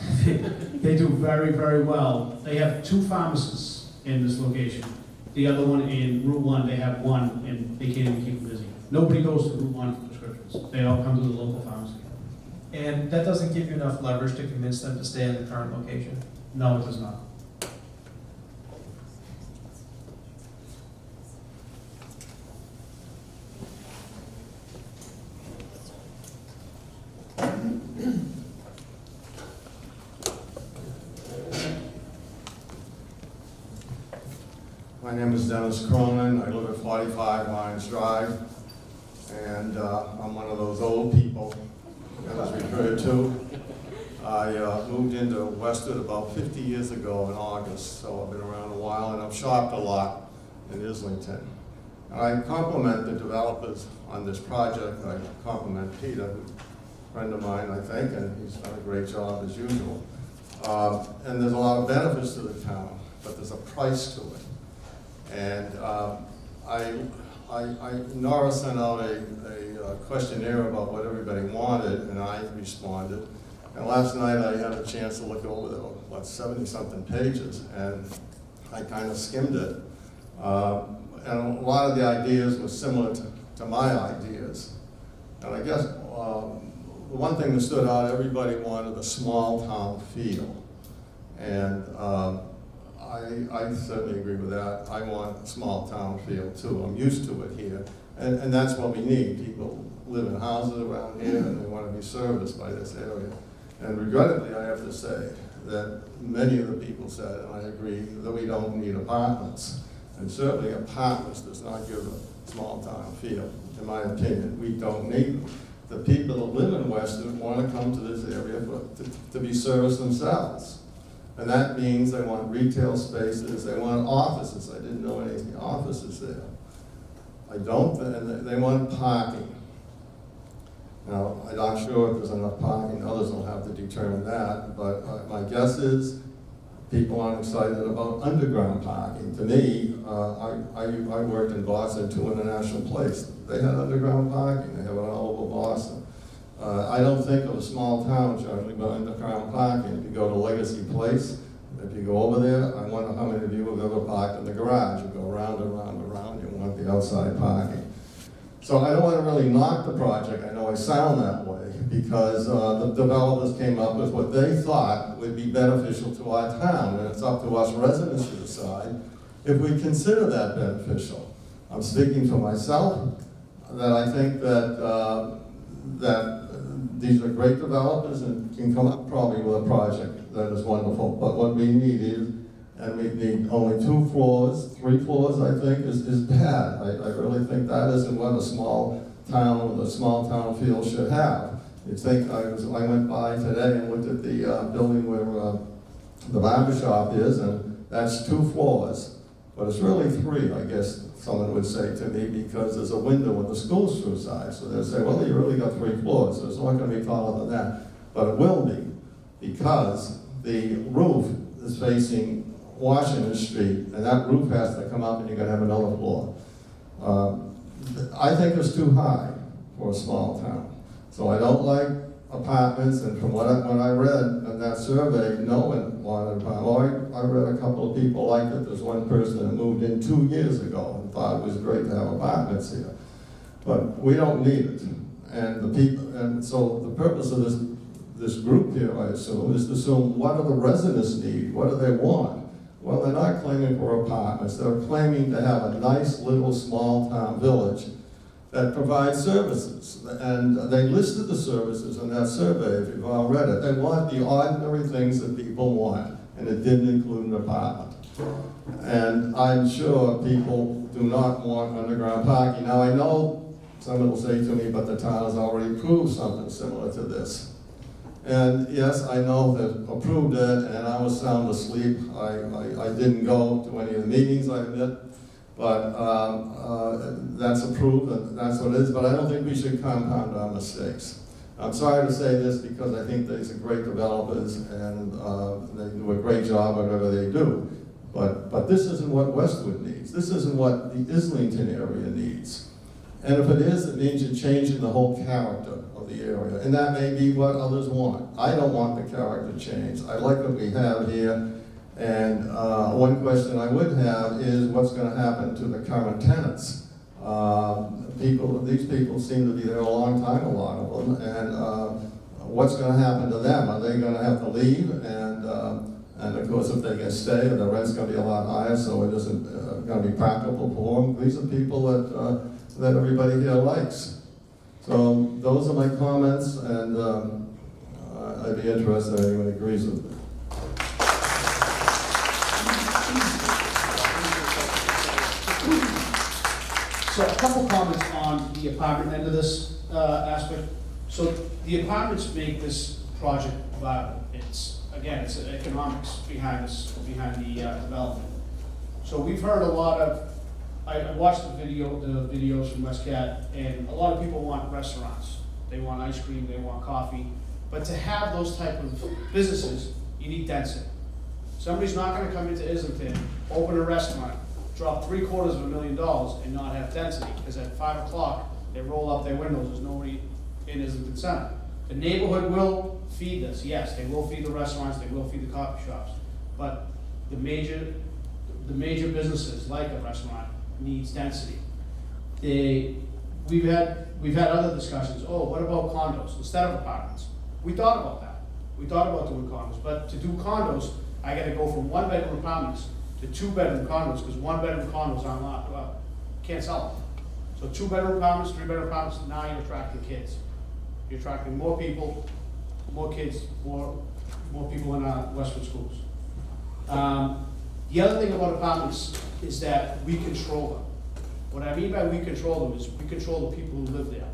they do very, very well. They have 2 pharmacists in this location. The other one in Route 1, they have 1, and they can't even keep them busy. Nobody goes to Route 1 for prescriptions. They all come to the local pharmacy.
And that doesn't give you enough leverage to convince them to stay in the current location?
No, it does not.
My name is Dennis Cronin. I live at 45 Lions Drive, and I'm one of those old people that was referred to. I moved into Westwood about 50 years ago in August, so I've been around a while, and I've shopped a lot in Islington. And I compliment the developers on this project. I compliment Peter, who's a friend of mine, I think, and he's done a great job as usual. And there's a lot of benefits to the town, but there's a price to it. And Nora sent out a questionnaire about what everybody wanted, and I responded. And last night I had a chance to look over the, 70-something pages, and I kind of skimmed it. And a lot of the ideas were similar to my ideas. And I guess the one thing that stood out, everybody wanted a small town feel. And I certainly agree with that. I want a small town feel too. I'm used to it here. And that's what we need. People live in houses around here and they want to be serviced by this area. And regrettably, I have to say that many of the people said, and I agree, that we don't need apartments. And certainly apartments does not give a small town feel, in my opinion. We don't need them. The people that live in Westwood want to come to this area to be serviced themselves. And that means they want retail spaces, they want offices. I didn't know any offices there. And they want parking. Now, I'm not sure if there's enough parking, others will have to determine that, but my guess is people aren't excited about underground parking. To me, I worked in Boston, 2 International Place. They had underground parking, they have it all over Boston. I don't think of a small town generally by underground parking. If you go to Legacy Place, if you go over there, I wonder how many of you have ever parked in the garage. You go round and round and round, you want the outside parking. So I don't want to really knock the project. I know I sound that way because the developers came up with what they thought would be beneficial to our town, and it's up to us residents to decide if we consider that beneficial. I'm speaking for myself, that I think that these are great developers and can come up probably with a project that is wonderful. But what we need is, and we need only 2 floors, 3 floors, I think, is bad. I really think that isn't what a small town with a small town feel should have. You think, I went by today and looked at the building where the barber shop is, and that's 2 floors. But it's really 3, I guess someone would say to me, because there's a window when the school's through side. So they'll say, well, you really got 3 floors, so it's not going to be taller than that. But it will be, because the roof is facing Washington Street, and that roof has to come up and you're going to have another floor. I think it's too high for a small town. So I don't like apartments, and from what I read in that survey, no one wanted apartments. I read a couple of people liked it. There's one person that moved in 2 years ago and thought it was great to have apartments here. but we don't need it. And the people, and so the purpose of this group here, I assume, is to assume what do the residents need, what do they want? Well, they're not claiming for apartments, they're claiming to have a nice little small town village that provides services. And they listed the services in that survey, if you've all read it. They want the ordinary things that people want, and it didn't include an apartment. And I'm sure people do not want underground parking. Now, I know someone will say to me, but the town has already approved something similar to this. And yes, I know they've approved it, and I was sound asleep. I didn't go to any of the meetings, I admit, but that's approved, and that's what it is. But I don't think we should compound our mistakes. I'm sorry to say this because I think these are great developers, and they do a great job whatever they do. But this isn't what Westwood needs. This isn't what the Islington area needs. And if it is, it means you're changing the whole character of the area. And that may be what others want. I don't want the character changed. I like what we have here. And one question I would have is what's going to happen to the current tenants? These people seem to be there a long time, a lot of them. And what's going to happen to them? Are they going to have to leave? And of course, if they can stay, the rent's going to be a lot higher, so it isn't going to be practical for them. These are people that everybody here likes. So those are my comments, and I'd be interested if anyone agrees with me.
So a couple comments on the apartment end of this aspect. So the apartments make this project viable. It's economics behind the development. So we've heard a lot of, I watched the videos from Westcat, and a lot of people want restaurants. They want ice cream, they want coffee. But to have those type of businesses, you need density. Somebody's not gonna come into Islington, open a restaurant, drop $750,000 and not have density, because at 5 o'clock, they roll up their windows, there's nobody in Islington Center. The neighborhood will feed this, yes, they will feed the restaurants, they will feed the coffee shops, but the major businesses, like a restaurant, needs density. We've had other discussions, what about condos instead of apartments? We thought about that. We thought about doing condos, but to do condos, I gotta go from 1-bedroom apartments to 2-bedroom condos, because 1-bedroom condos aren't allowed, can't sell them. So 2-bedroom apartments, 3-bedroom apartments, now you're attracting kids. You're attracting more people, more kids, more people in our Westwood schools. The other thing about apartments is that we control them. What I mean by we control them is we control the people who live there.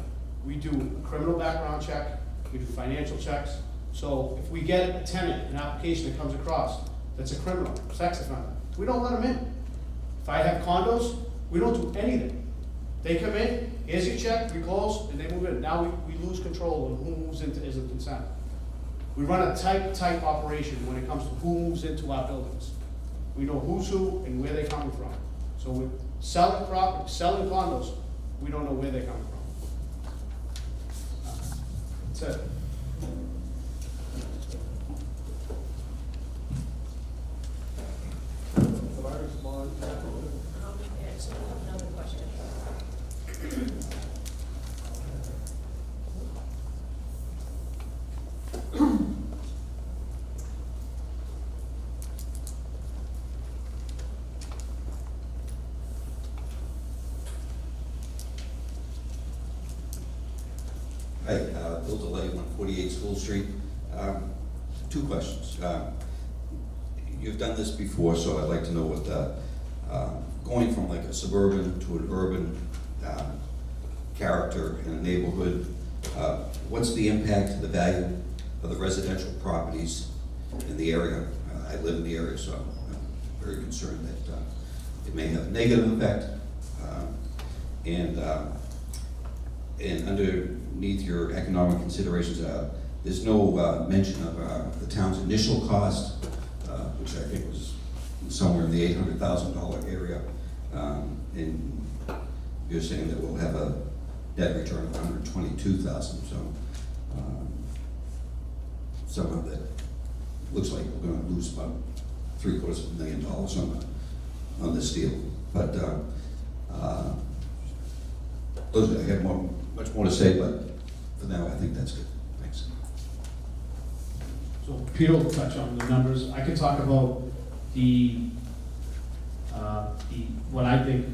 We do a criminal background check, we do financial checks. So if we get a tenant, an application that comes across that's a criminal, sex offender, we don't let them in. If I have condos, we don't do anything. They come in, here's your check, we close, and they move in. Now we lose control of who moves into Islington Center. We run a tight operation when it comes to who moves into our buildings. We know who's who and where they're coming from. So with selling property, selling condos, we don't know where they're coming from. That's it.
Another question.
Hi, Bill DeLay, 148 School Street. Two questions. You've done this before, so I'd like to know what going from like a suburban to an urban character in a neighborhood, what's the impact to the value of the residential properties in the area? I live in the area, so I'm very concerned that it may have a negative effect. And underneath your economic considerations, there's no mention of the town's initial cost, which I think was somewhere in the $800,000 area. And you're saying that we'll have a net return of $122,000. So somehow that looks like we're going to lose about $750,000 on this deal. But Those, I have much more to say, but for now, I think that's good. Thanks.
So Peter will touch on the numbers. I can talk about the what I think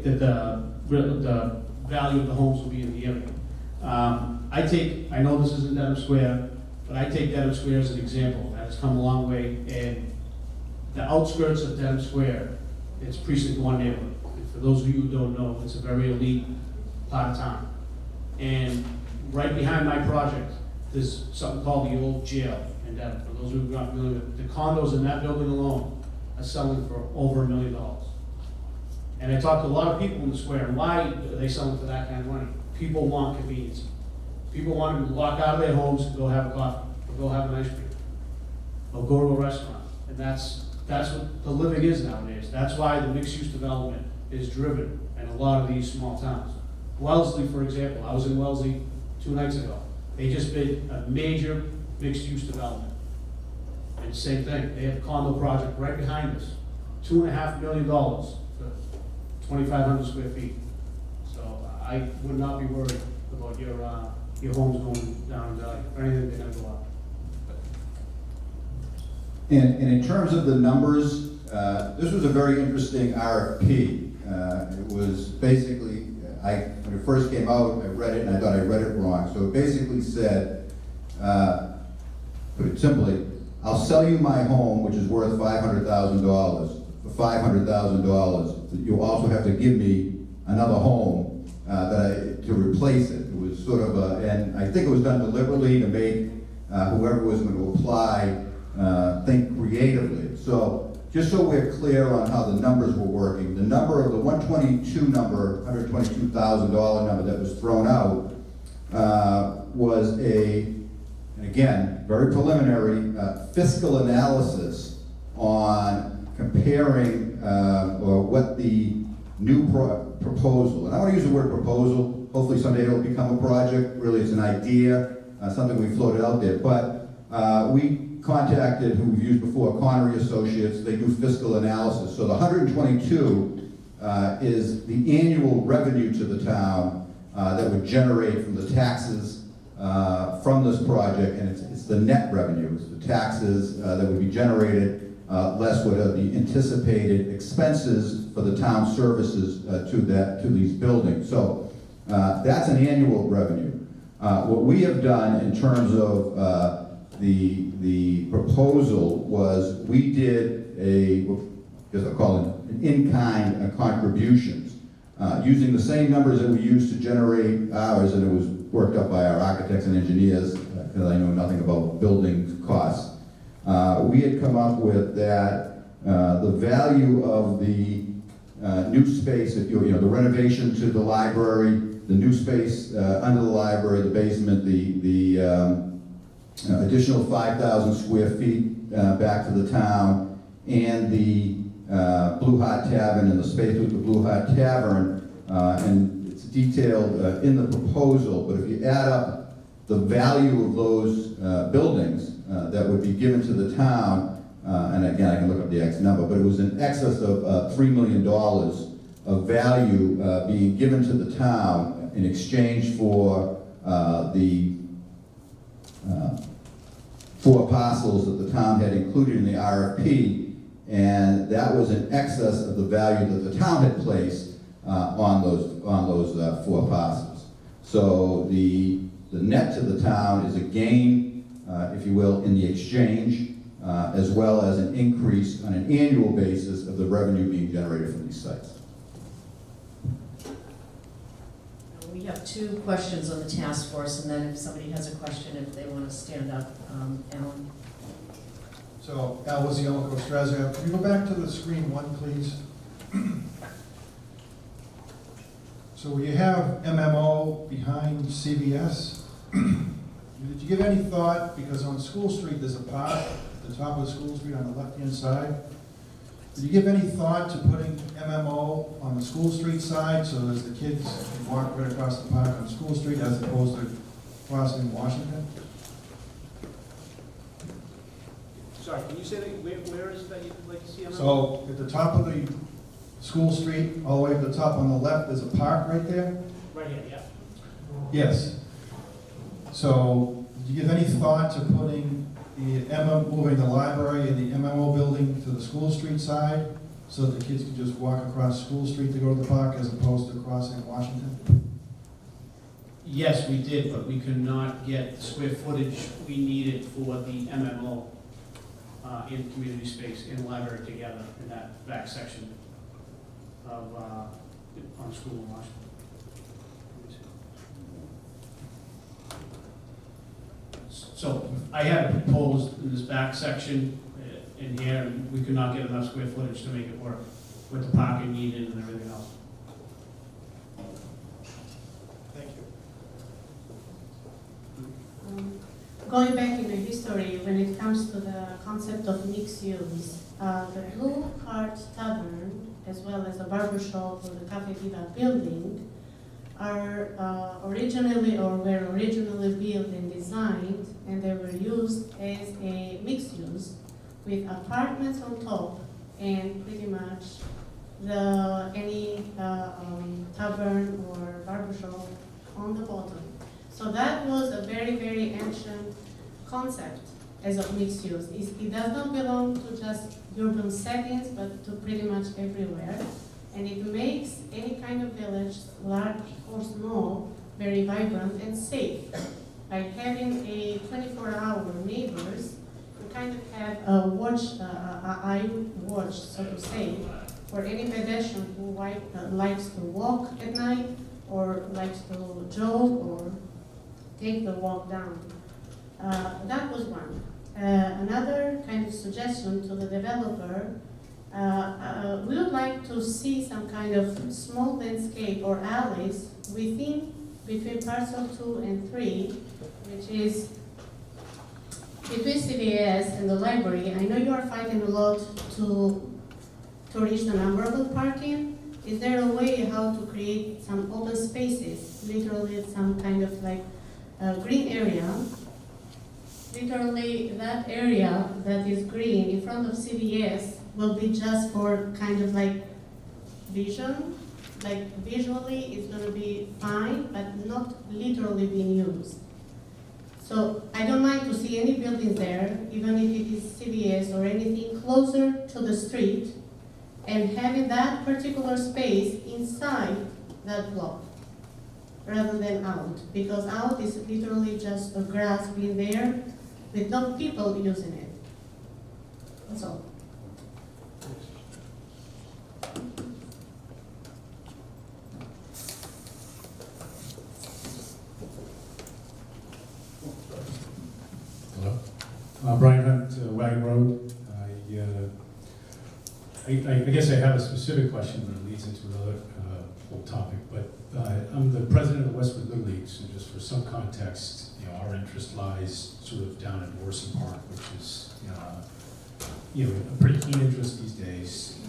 that the value of the homes will be in the area. I know this isn't Dedham Square, but I take Dedham Square as an example. That has come a long way, and the outskirts of Dedham Square, it's precinct 1 neighborhood. And for those of you who don't know, it's a very elite part of town. And right behind my project, there's something called the old jail in Dedham. For those who are not familiar with it, the condos in that building alone are selling for over $1 million. And I talked to a lot of people in the square, and why are they selling for that kind of money? People want convenience. People want to walk out of their homes and go have a coffee, or go have an ice cream, or go to a restaurant. And that's what the living is nowadays. That's why the mixed-use development is driven in a lot of these small towns. Wellesley, for example, I was in Wellesley 2 nights ago. They just did a major mixed-use development. And same thing, they have a condo project right behind us, $2.5 million for 2,500 square feet. So I would not be worried about your homes going down in value, or anything they're gonna go up.
And in terms of the numbers, this was a very interesting RFP. It was basically, when it first came out, I read it and I thought I read it wrong. So it basically said, put it simply, I'll sell you my home, which is worth $500,000, for $500,000. You also have to give me another home to replace it. It was sort of and I think it was done deliberately to make whoever was going to apply think creatively. So just so we're clear on how the numbers were working, the number of the $122,000 number that was thrown out was and again, very preliminary fiscal analysis on comparing or what the new proposal, and I want to use the word proposal, hopefully someday it'll become a project, really it's an idea, something we floated out there, but we contacted, who we've used before, Connery Associates. They do fiscal analysis. So the 122 is the annual revenue to the town that would generate from the taxes from this project, and it's the net revenue. It's the taxes that would be generated, less what are the anticipated expenses for the town services to these buildings. So that's an annual revenue. What we have done in terms of the proposal was we did I'll call it an in-kind contributions, using the same numbers that we used to generate ours, and it was worked up by our architects and engineers, because I know nothing about building costs. We had come up with that the value of the new space, the renovation to the library, the new space under the library, the basement, the additional 5,000 square feet back to the town, and the Blue Hot Tavern and the space with the Blue Hot Tavern, and it's detailed in the proposal, but if you add up the value of those buildings that would be given to the town, and again, I can look up the X number, but it was in excess of $3 million of value being given to the town in exchange for the 4 parcels that the town had included in the RFP, and that was in excess of the value that the town had placed on those 4 parcels. So the net to the town is a gain, if you will, in the exchange, as well as an increase on an annual basis of the revenue being generated from these sites.
We have 2 questions on the task force, and then if somebody has a question, if they want to stand up, Alan.
So, Al Wazzielko, Strasburg. Can you go back to the screen 1, please? So you have MMO behind CVS. Did you give any thought, because on School Street there's a park at the top of School Street on the left-hand side. Did you give any thought to putting MMO on the School Street side so that the kids can walk right across the park on School Street as opposed to crossing Washington?
Sorry, can you say that, where is it that you'd like to see them?
So at the top of the School Street, all the way to the top on the left, there's a park right there?
Right here, yeah.
Yes. So, did you give any thought to putting moving the library and the MMO building to the School Street side, so that the kids could just walk across School Street to go to the park as opposed to crossing Washington?
Yes, we did, but we could not get the square footage we needed for the MMO in community space, in library together, in that back section of, on School in Washington. So I had proposed in this back section in here, and we could not get enough square footage to make it work with the parking needed and everything else.
Thank you.
Going back in the history, when it comes to the concept of mixed use, the Blue Cart Tavern, as well as the barber shop or the Cafe Viva building, are originally or were originally built and designed, and they were used as a mixed use with apartments on top and pretty much any tavern or barbershop on the bottom. So that was a very, very ancient concept as of mixed use. It does not belong to just urban settings, but to pretty much everywhere. And it makes any kind of village, large or small, very vibrant and safe. By having a 24-hour neighbors, you kind of have a eye watch, so to say, for any pedestrian who likes to walk at night or likes to jog or take the walk down. That was one. Another kind of suggestion to the developer, we would like to see some kind of small landscape or alleys between parcel 2 and 3, which is between CVS and the library. I know you are fighting a lot to reach the number of parking. Is there a way how to create some open spaces, literally some kind of like green area? Literally that area that is green in front of CVS will be just for kind of like vision, like visually it's going to be fine, but not literally being used. So I don't mind to see any building there, even if it is CVS or anything closer to the street, and having that particular space inside that block rather than out, because out is literally just a grass being there with no people using it. That's all.
Hello. Brian Hunt, Wagon Road. I guess I have a specific question that leads into another whole topic, but I'm the president of the Westwood Little League, so just for some context, our interest lies sort of down in Morrison Park, which is a pretty keen interest these days.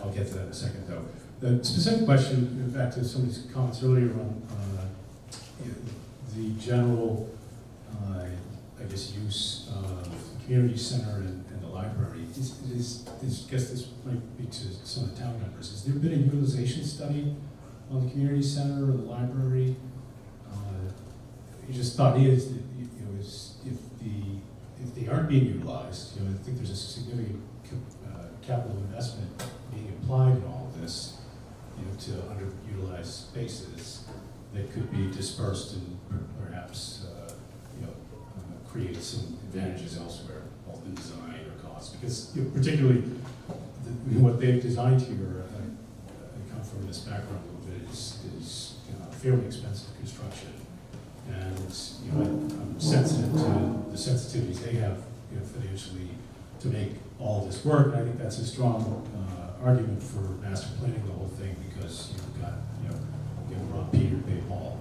I'll get to that in a second, though. The specific question, back to some of these comments earlier on the general, use of the community center and the library. I guess this might be to some of the town members. Has there been a utilization study on the community center or the library? Just thought is that if they aren't being utilized, I think there's a significant capital investment being applied in all of this, to underutilized spaces that could be dispersed and perhaps create some advantages elsewhere, both in design or cost. Because particularly what they've designed here, I come from this background a little bit, is fairly expensive construction. And I'm sensitive to the sensitivities they have financially to make all of this work. And I think that's a strong argument for master planning the whole thing, because you've got rob Peter to pay Paul.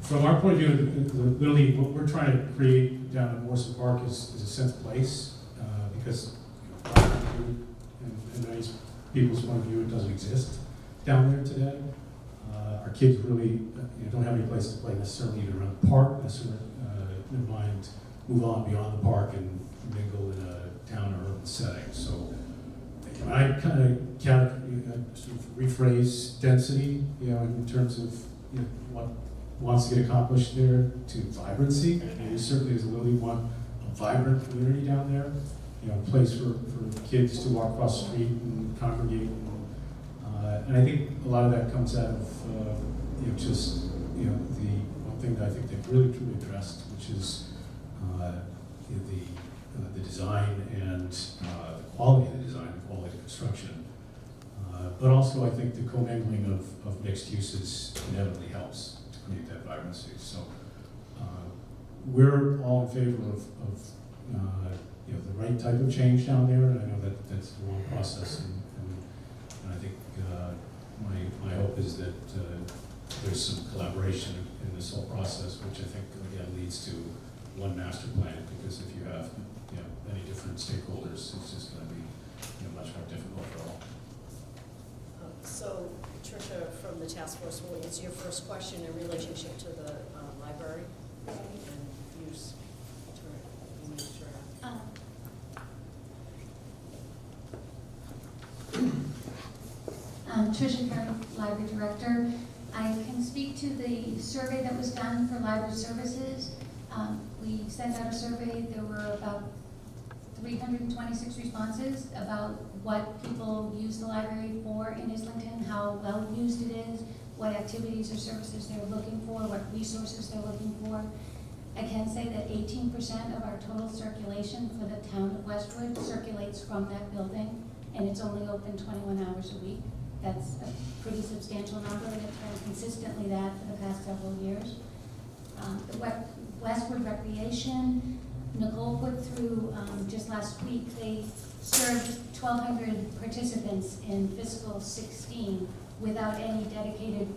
From our point of view, literally what we're trying to create down at Morrison Park is a sense of place, because in many people's point of view, it doesn't exist down there today. Our kids really don't have any place to play necessarily either around the park, necessarily never mind move on beyond the park and mingle in a town or urban setting. So I kind of sort of rephrase density, in terms of what wants to get accomplished there to vibrancy. And certainly as a Lily want a vibrant community down there, a place for kids to walk across the street and congregate. And I think a lot of that comes out of just the one thing that I think they've really truly addressed, which is the design and the quality of the design, the quality of construction. But also I think the commingling of mixed uses inevitably helps to create that vibrancy. So we're all in favor of the right type of change down there, and I know that that's a long process, and I think my hope is that there's some collaboration in this whole process, which I think again leads to one master plan, because if you have many different stakeholders, it's just going to be much more difficult for all.
So, Tricia from the task force will answer your first question in relationship to the library and use.
Tricia Perry, Library Director. I can speak to the survey that was done for library services. We sent out a survey. There were about 326 responses about what people use the library for in Islington, how well used it is, what activities or services they're looking for, what resources they're looking for. I can say that 18% of our total circulation for the town of Westwood circulates from that building, and it's only open 21 hours a week. That's a pretty substantial number, and it's been consistently that for the past several years. The Westwood Recreation, Nicole put through just last week, they served 1,200 participants in fiscal 16 without any dedicated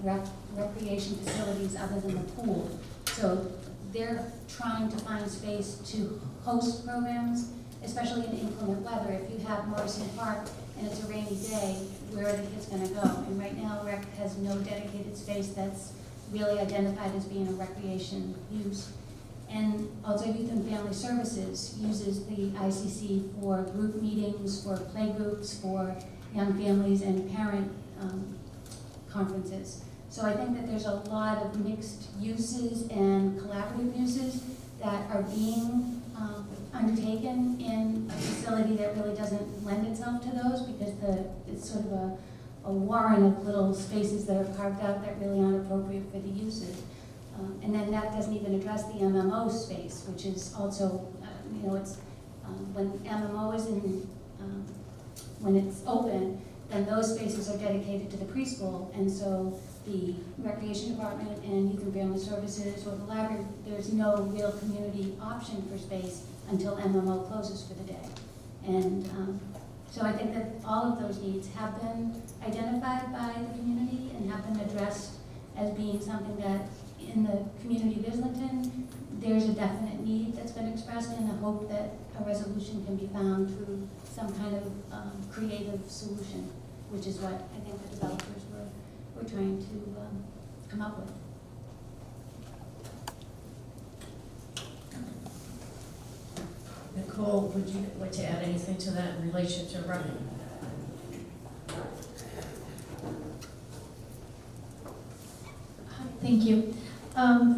recreation facilities other than the pool. So they're trying to find space to host programs, especially in inclement weather. If you have Morrison Park and it's a rainy day, where are the kids going to go? And right now, Rec has no dedicated space that's really identified as being a recreation use. And also Youth and Family Services uses the ICC for group meetings, for play groups, for young families and parent conferences. So I think that there's a lot of mixed uses and collaborative uses that are being undertaken in a facility that really doesn't lend itself to those, because it's sort of a warren of little spaces that are carved out that really aren't appropriate for the uses. And then that doesn't even address the MMO space, which is also, it's when MMO is in, when it's open, then those spaces are dedicated to the preschool, and so the recreation department and youth and family services or the library, there's no real community option for space until MMO closes for the day. And so I think that all of those needs have been identified by the community and have been addressed as being something that in the community of Islington, there's a definite need that's been expressed, and the hope that a resolution can be found through some kind of creative solution, which is what I think the developers were trying to come up with.
Nicole, would you like to add anything to that in relation to Rec?
Thank you.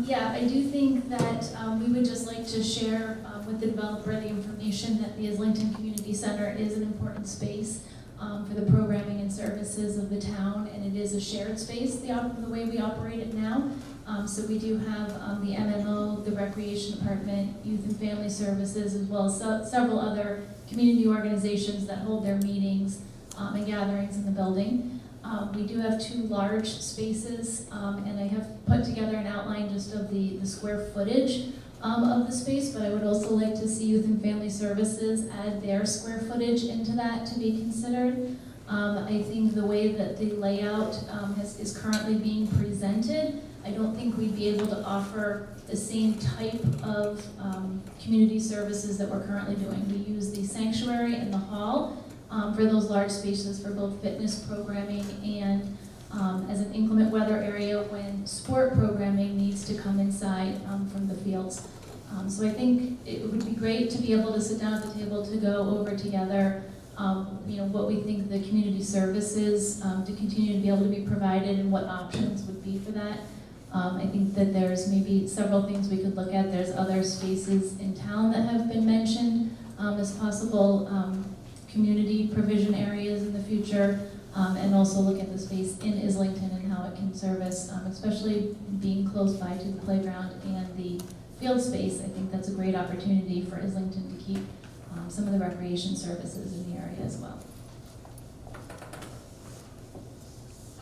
Yeah, I do think that we would just like to share with the developer the information that the Islington Community Center is an important space for the programming and services of the town, and it is a shared space the way we operate it now. So we do have the MMO, the Recreation Department, Youth and Family Services, as well as several other community organizations that hold their meetings and gatherings in the building. We do have 2 large spaces, and I have put together an outline just of the square footage of the space, but I would also like to see Youth and Family Services add their square footage into that to be considered. I think the way that the layout is currently being presented, I don't think we'd be able to offer the same type of community services that we're currently doing. We use the sanctuary and the hall for those large spaces for both fitness programming and as an inclement weather area when sport programming needs to come inside from the fields. So I think it would be great to be able to sit down at the table to go over together what we think the community services to continue to be able to be provided and what options would be for that. I think that there's maybe several things we could look at. There's other spaces in town that have been mentioned as possible community provision areas in the future, and also look at the space in Islington and how it can service, especially being close by to the playground and the field space. I think that's a great opportunity for Islington to keep some of the recreation services in the area as well.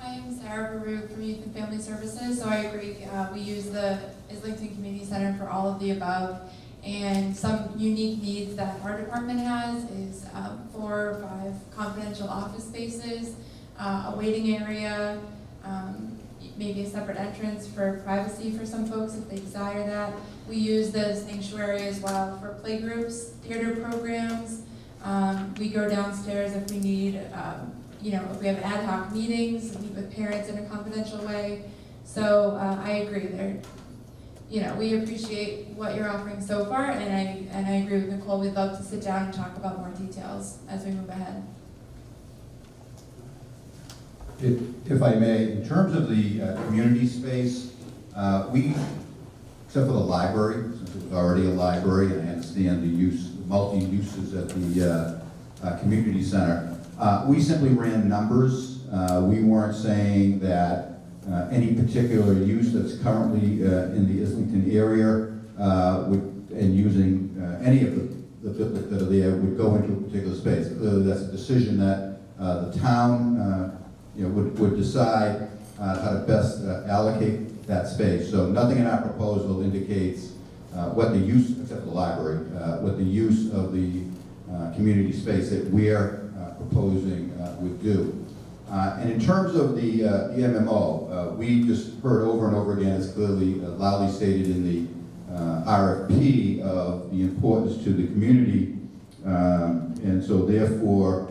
I am Sarah Baruch from Youth and Family Services, so I agree. We use the Islington Community Center for all of the above, and some unique needs that our department has is 4 or 5 confidential office spaces, a waiting area, maybe a separate entrance for privacy for some folks if they desire that. We use the sanctuary as well for playgroups, theater programs. We go downstairs if we need, if we have ad hoc meetings, meet with parents in a confidential way. So I agree there. We appreciate what you're offering so far, and I agree with Nicole. We'd love to sit down and talk about more details as we move ahead.
If I may, in terms of the community space, we, except for the library, since it was already a library, and I understand the multi-uses at the community center, we simply ran numbers. We weren't saying that any particular use that's currently in the Islington area and using any of the that are there would go into a particular space. Clearly, that's a decision that the town would decide how to best allocate that space. So nothing in our proposal indicates what the use, except for the library, what the use of the community space that we're proposing would do. And in terms of the MMO, we just heard over and over again, it's clearly loudly stated in the RFP of the importance to the community, and so therefore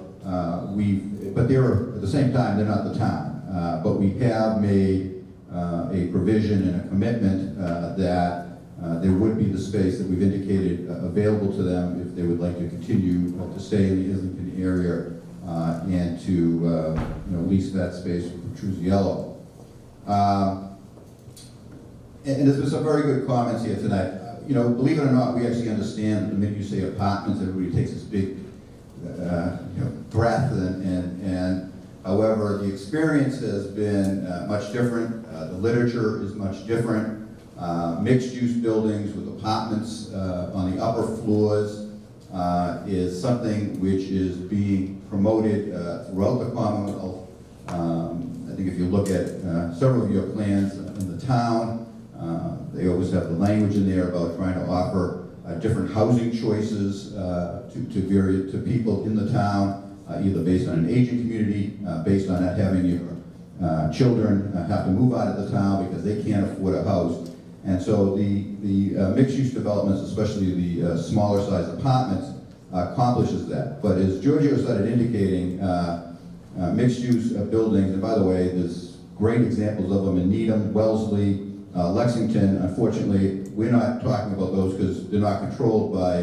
but they're, at the same time, they're not the town, but we have made a provision and a commitment that there would be the space that we've indicated available to them if they would like to continue to stay in the Islington area and to lease that space for Petruziello. And there's been some very good comments here tonight. Believe it or not, we actually understand that the minute you say apartments, everybody takes this big breath, and however, the experience has been much different. The literature is much different. Mixed-use buildings with apartments on the upper floors is something which is being promoted throughout the Commonwealth. I think if you look at several of your plans in the town, they always have the language in there about trying to offer different housing choices to people in the town, either based on an aging community, based on not having your children have to move out of the town because they can't afford a house. And so the mixed-use developments, especially the smaller size apartments, accomplishes that. But as Giorgio started indicating, mixed-use buildings, and by the way, there's great examples of them in Needham, Wellesley, Lexington. Unfortunately, we're not talking about those because they're not controlled by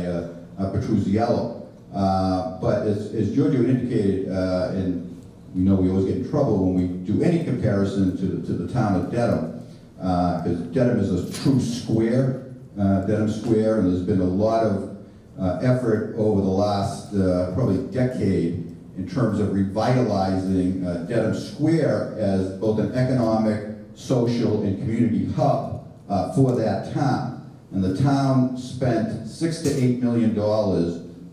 Petruziello. But as Giorgio indicated, and we know we always get in trouble when we do any comparison to the town of Dedham, because Dedham is a true square, Dedham Square, and there's been a lot of effort over the last probably decade in terms of revitalizing Dedham Square as both an economic, social, and community hub for that town. And the town spent $6 to $8 million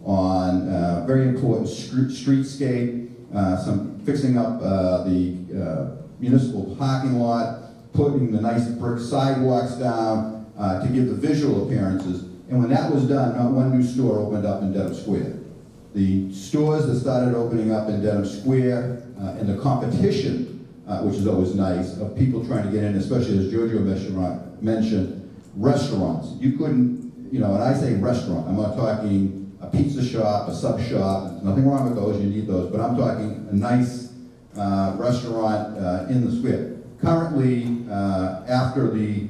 on very important streetscape, some fixing up the municipal parking lot, putting the nice brick sidewalks down to give the visual appearances. And when that was done, not one new store opened up in Dedham Square. The stores that started opening up in Dedham Square and the competition, which is always nice, of people trying to get in, especially as Giorgio mentioned, restaurants. You couldn't, and I say restaurant, I'm not talking a pizza shop, a sub shop, there's nothing wrong with those, you need those, but I'm talking a nice restaurant in the square. Currently, after the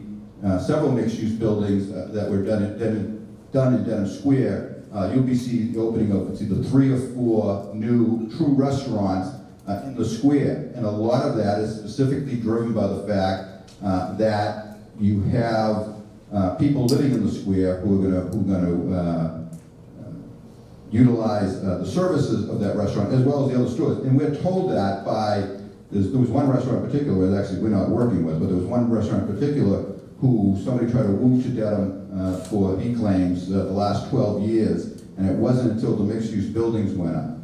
several mixed-use buildings that were done in Dedham Square, you'll be seeing the opening of it's either 3 or 4 new true restaurants in the square. And a lot of that is specifically driven by the fact that you have people living in the square who are going to utilize the services of that restaurant as well as the other stores. And we're told that by, there was one restaurant in particular where actually we're not working with, but there was one restaurant in particular who somebody tried to woo to Dedham for, he claims, the last 12 years, and it wasn't until the mixed-use buildings went up.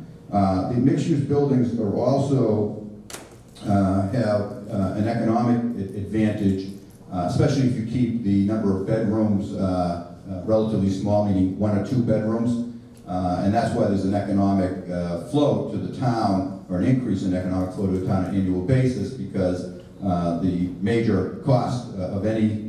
The mixed-use buildings are also have an economic advantage, especially if you keep the number of bedrooms relatively small, meaning 1 or 2 bedrooms. And that's why there's an economic flow to the town, or an increase in economic flow to the town on an annual basis, because the major cost of any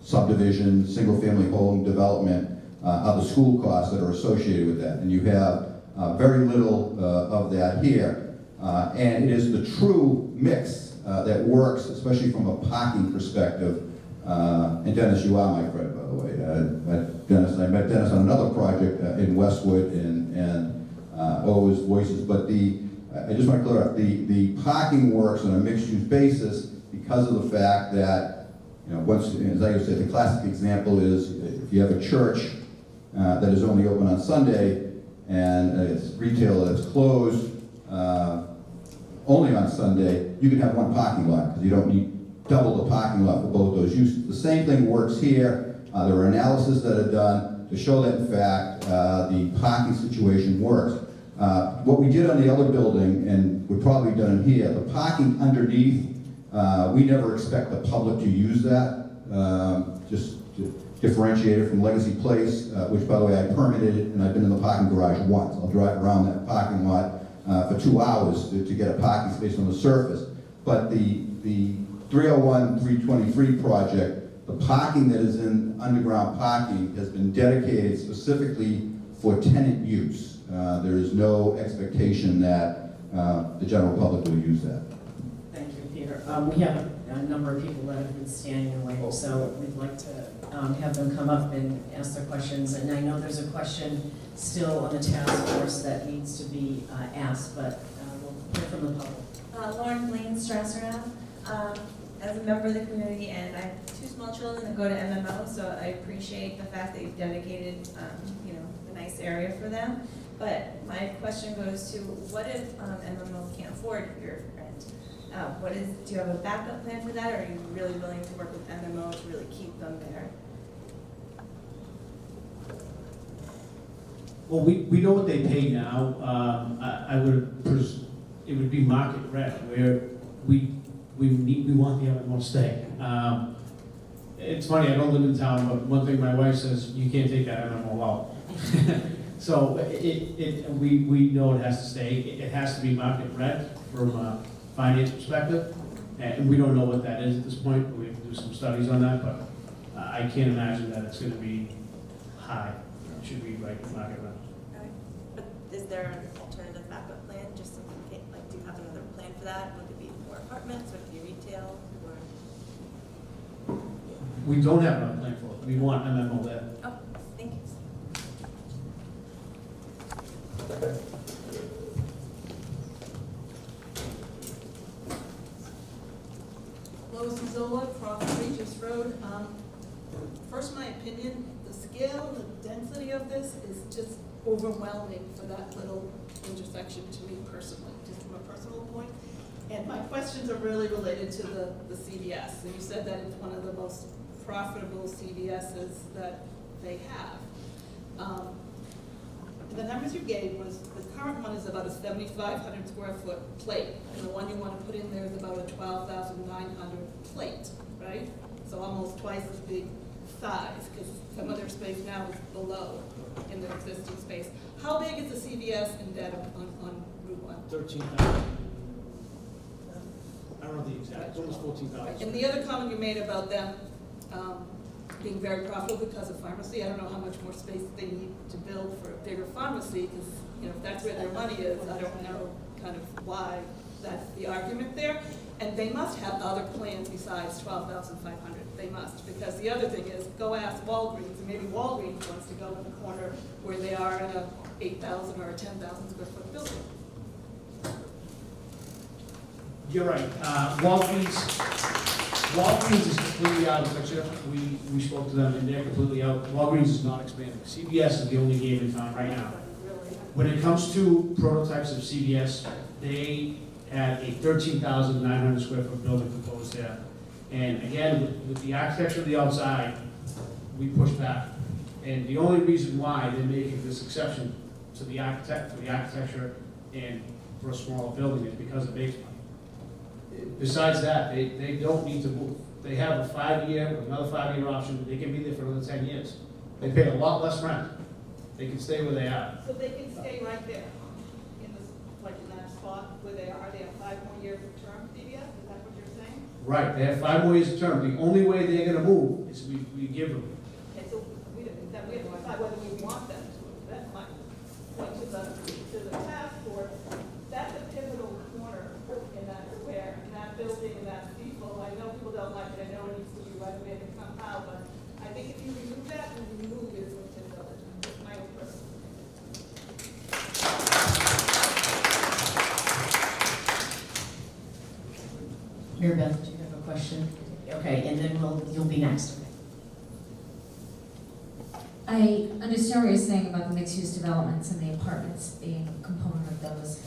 subdivision, single-family home development are the school costs that are associated with that. And you have very little of that here. And it is the true mix that works, especially from a parking perspective. And Dennis, you are my friend, by the way. I met Dennis on another project in Westwood and owe his voices. But I just want to clear up, the parking works on a mixed-use basis because of the fact that, once, as I used to say, the classic example is if you have a church that is only open on Sunday and it's retail that's closed only on Sunday, you can have one parking lot because you don't need double the parking lot for both those uses. The same thing works here. There are analyses that are done to show that, in fact, the parking situation works. What we did on the other building, and we've probably done it here, the parking underneath, we never expect the public to use that, just to differentiate it from Legacy Place, which, by the way, I permitted it, and I've been in the parking garage once. I'll drive around that parking lot for 2 hours to get a parking space on the surface. But the 301, 323 project, the parking that is in underground parking has been dedicated specifically for tenant use. There is no expectation that the general public will use that.
Thank you, Peter. We have a number of people that have been standing in line, so we'd like to have them come up and ask their questions. And I know there's a question still on the task force that needs to be asked, but we'll hear from the public.
Lauren Blaine, Strasser Ave. As a member of the community, and I have 2 small children that go to MMO, so I appreciate the fact that you've dedicated, a nice area for them. But my question goes to, what if MMO can't afford your rent? Do you have a backup plan for that, or are you really willing to work with MMO to really keep them there?
Well, we know what they pay now. It would be market rent, where we want the MMO to stay. It's funny, I don't live in town, but one thing my wife says, you can't take that MMO out. So we know it has to stay. It has to be market rent from a finance perspective, and we don't know what that is at this point. We have to do some studies on that, but I can't imagine that it's going to be high. It should be right market rent.
Okay. But is there an alternative backup plan, just something, like, do you have another plan for that? Would it be more apartments, would it be retail, or?
We don't have another plan for it. We want MMO there.
Oh, thank you.
Lois Mazzola, Crawford Regis Road. First, my opinion, the scale, the density of this is just overwhelming for that little intersection to me personally, just from a personal point. And my questions are really related to the CVS. And you said that it's one of the most profitable CVSs that they have. The numbers you gave was, the current one is about a 7,500 square foot plate, and the one you want to put in there is about a 12,900 plate, right? So almost twice as big size, because some of their space now is below in their existing space. How big is the CVS in Dedham on Route 1?
13,000. I don't know the exact, it's almost 14,000.
And the other comment you made about them being very profitable because of pharmacy, I don't know how much more space they need to build for a bigger pharmacy, because if that's where their money is, I don't know kind of why that's the argument there. And they must have other plans besides 12,500. They must, because the other thing is, go ask Walgreens, and maybe Walgreens wants to go in the corner where they are in a 8,000 or a 10,000 square foot building.
You're right. Walgreens is completely out of the picture. We spoke to them and they're completely out. Walgreens is not expanding. CVS is the only game in town right now. When it comes to prototypes of CVS, they had a 13,900 square foot building proposed there. And again, with the architecture of the outside, we pushed back. And the only reason why they're making this exception to the architecture and for a smaller building is because of base money. Besides that, they don't need to move. They have a 5-year, another 5-year option. They can be there for another 10 years. They pay a lot less rent. They can stay where they are.
So they can stay right there, in this, like in that spot where they are. They have 5 more years of term, CVS, is that what you're saying?
Right, they have 5 more years of term. The only way they're gonna move is we give them.
Okay, so we don't decide whether we want them to. That's my point to the task force. That's a pivotal corner in that square, in that building, in that people. I know people don't like it. I know it needs to be renovated somehow, but I think if you remove that, then you remove Islington Village. That's my own personal.
Mary Beth, do you have a question? Okay, and then you'll be next.
I understand what you're saying about the mixed-use developments and the apartments being a component of those.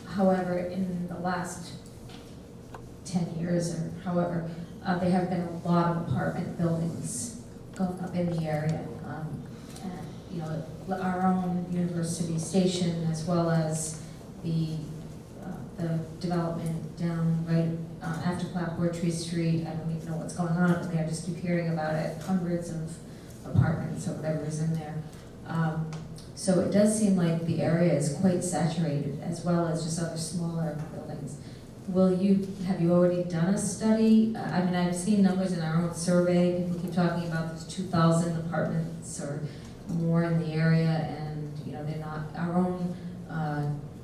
However, in the last 10 years or however, there have been a lot of apartment buildings going up in the area. And, you know, our own University Station, as well as the development down right after Clapboard Tree Street. I don't even know what's going on up there. I just keep hearing about it. Hundreds of apartments or whatever is in there. So it does seem like the area is quite saturated, as well as just other smaller buildings. Have you already done a study? I mean, I've seen numbers in our own survey. People keep talking about there's 2,000 apartments or more in the area, and you know they're not. Our own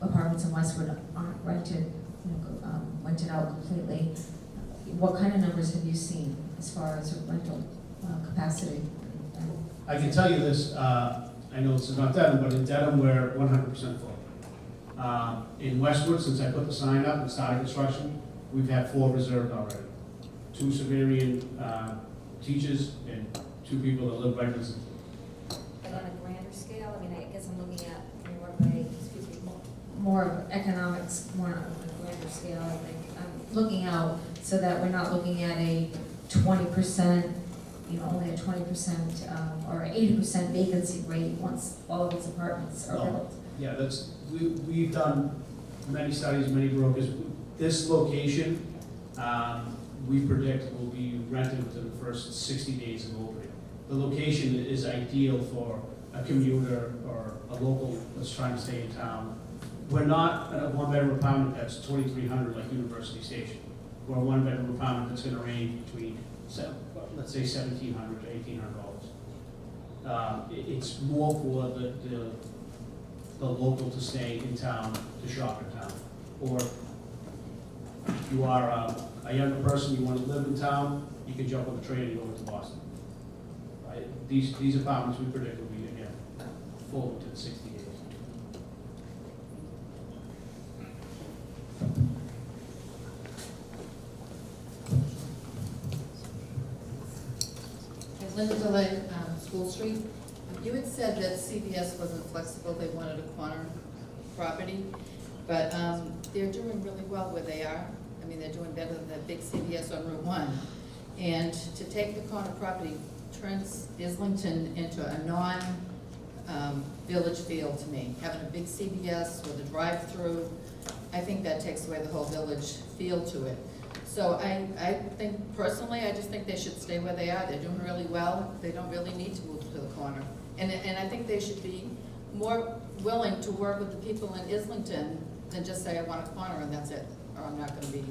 apartments in Westwood aren't rented, rented out completely. What kind of numbers have you seen as far as rental capacity?
I can tell you this, I know it's not Dedham, but in Dedham, we're 100% full. In Westwood, since I put the sign up and started construction, we've had 4 reserved already. 2 Sumerian teachers and 2 people that live right in the.
But on a grander scale, I mean, I guess I'm looking at more of economics, more on a grander scale, I think. I'm looking out so that we're not looking at a 20%, only a 20% or 80% vacancy rate once all of these apartments are built.
Yeah, we've done many studies, many brokers. This location, we predict will be rented within the first 60 days of opening. The location is ideal for a commuter or a local that's trying to stay in town. We're not a 1-bedroom apartment that's 2,300 like University Station. We're a 1-bedroom apartment that's going to range between, let's say, $1,700 to $1,800. It's more for the local to stay in town, to shop in town. Or if you are a younger person, you want to live in town, you can jump on the train and go into Boston. Right? These apartments we predict will be, again, full within 60 days.
Linda DeLay, School Street. You had said that CVS wasn't flexible, they wanted a corner property, but they're doing really well where they are. I mean, they're doing better than the big CVS on Route 1. And to take the corner property turns Islington into a non-village feel to me. Having a big CVS with a drive-through, I think that takes away the whole village feel to it. So I think, personally, I just think they should stay where they are. They're doing really well. They don't really need to move to the corner. And I think they should be more willing to work with the people in Islington than just say, I want a corner and that's it, or I'm not gonna be,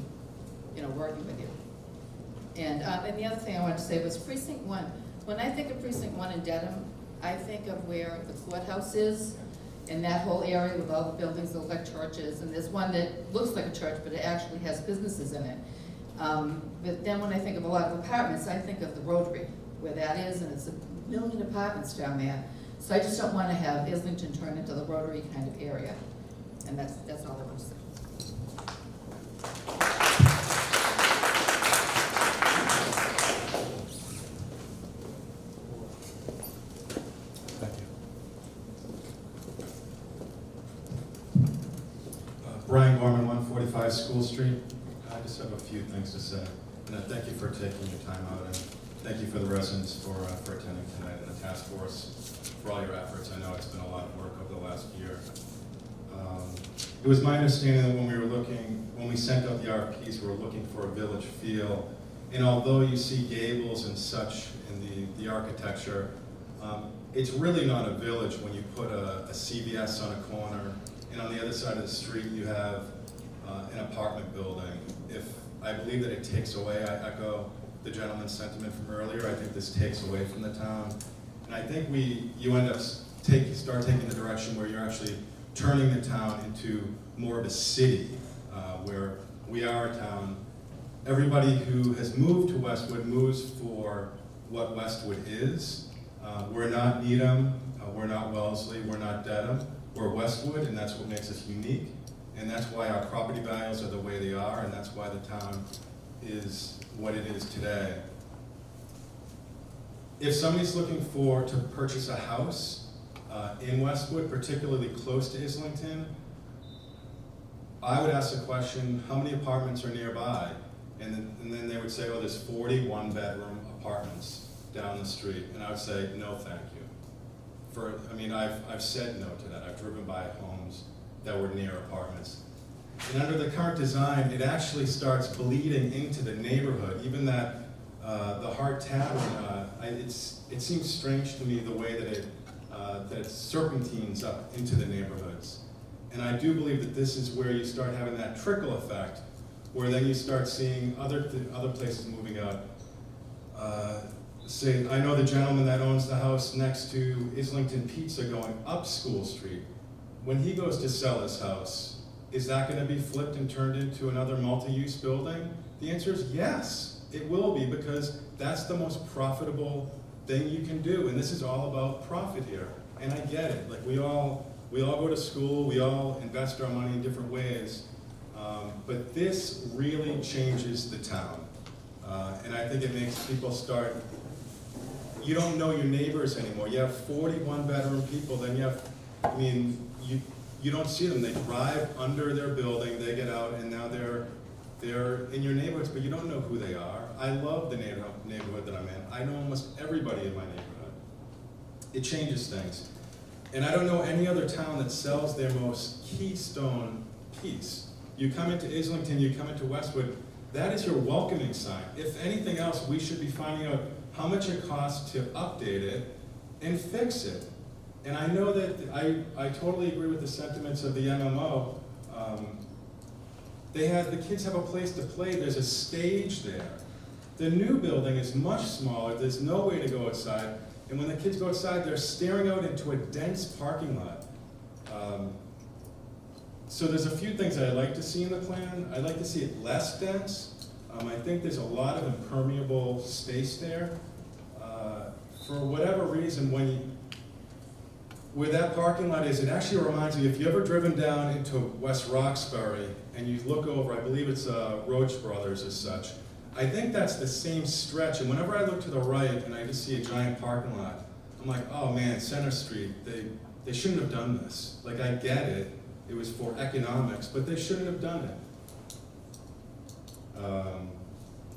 working with you. And the other thing I wanted to say was Precinct 1. When I think of Precinct 1 in Dedham, I think of where the courthouse is, in that whole area with all the buildings that look like churches, and there's one that looks like a church, but it actually has businesses in it. But then when I think of a lot of apartments, I think of the Rotary. where that is, and it's a million apartments down there. So I just don't want to have Islington turn into the Rotary kind of area. And that's all I want to say.
Thank you. Brian Gorman, 145 School Street. I just have a few things to say. And thank you for taking your time out, and thank you for the residents for attending tonight, and the task force for all your efforts. I know it's been a lot of work over the last year. It was my understanding that when we sent out the RFPs, we were looking for a village feel. And although you see gables and such in the architecture, it's really not a village when you put a CVS on a corner, and on the other side of the street you have an apartment building. I believe that it takes away, I echo the gentleman's sentiment from earlier, I think this takes away from the town. And I think you end up start taking the direction where you're actually turning the town into more of a city, where we are a town. Everybody who has moved to Westwood moves for what Westwood is. We're not Needham, we're not Wellesley, we're not Dedham, we're Westwood, and that's what makes us unique. And that's why our property values are the way they are, and that's why the town is what it is today. If somebody's looking to purchase a house in Westwood, particularly close to Islington, I would ask the question, how many apartments are nearby? And then they would say, oh, there's 40 one-bedroom apartments down the street. And I would say, no, thank you. I've said no to that. I've driven by homes that were near apartments. And under the current design, it actually starts bleeding into the neighborhood. Even that, the Hart Tavern, it seems strange to me the way that it serpentines up into the neighborhoods. And I do believe that this is where you start having that trickle effect, where then you start seeing other places moving out. Say, I know the gentleman that owns the house next to Islington Pizza going up School Street. When he goes to sell his house, is that going to be flipped and turned into another multi-use building? The answer is yes, it will be, because that's the most profitable thing you can do. And this is all about profit here. And I get it. Like we all go to school, we all invest our money in different ways. But this really changes the town. And I think it makes people start, you don't know your neighbors anymore. You have 41 bedroom people, then you have, you don't see them. They drive under their building, they get out, and now they're in your neighborhoods, but you don't know who they are. I love the neighborhood that I'm in. I know almost everybody in my neighborhood. It changes things. And I don't know any other town that sells their most keystone piece. You come into Islington, you come into Westwood, that is your welcoming sign. If anything else, we should be finding out how much it costs to update it and fix it. And I know that I totally agree with the sentiments of the MMO. The kids have a place to play. There's a stage there. The new building is much smaller. There's no way to go outside. And when the kids go outside, they're staring out into a dense parking lot. So there's a few things that I'd like to see in the plan. I'd like to see it less dense. I think there's a lot of impermeable space there. For whatever reason, where that parking lot is, it actually reminds me, if you've ever driven down into West Roxbury and you look over, I believe it's Roach Brothers as such, I think that's the same stretch. And whenever I look to the right and I just see a giant parking lot, I'm like, oh man, Center Street, they shouldn't have done this. Like, I get it, it was for economics, but they shouldn't have done it.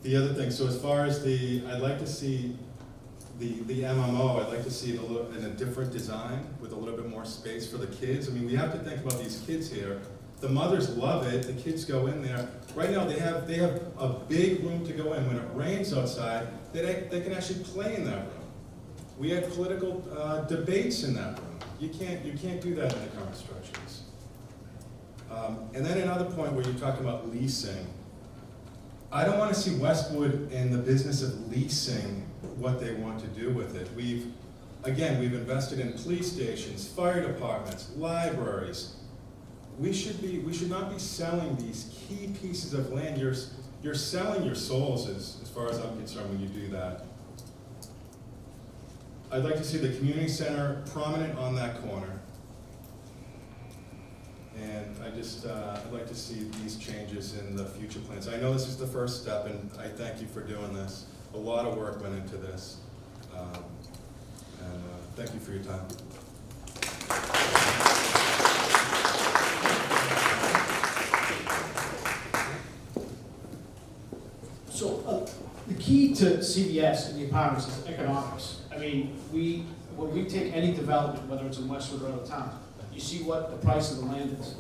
The other thing, so as far as I'd like to see the MMO, I'd like to see it in a different design with a little bit more space for the kids. We have to think about these kids here. The mothers love it, the kids go in there. Right now they have a big room to go in. When it rains outside, they can actually play in that room. We had political debates in that room. You can't do that in the current structures. And then another point where you're talking about leasing. I don't want to see Westwood in the business of leasing what they want to do with it. We've invested in police stations, fire departments, libraries. We should not be selling these key pieces of land. You're selling your souls as far as I'm concerned when you do that. I'd like to see the community center prominent on that corner. And I'd like to see these changes in the future plans. I know this is the first step, and I thank you for doing this. A lot of work went into this. Thank you for your time.
So, the key to CVS and the apartments is economics. I mean, when we take any development, whether it's in Westwood or other town, you see what the price of the land is.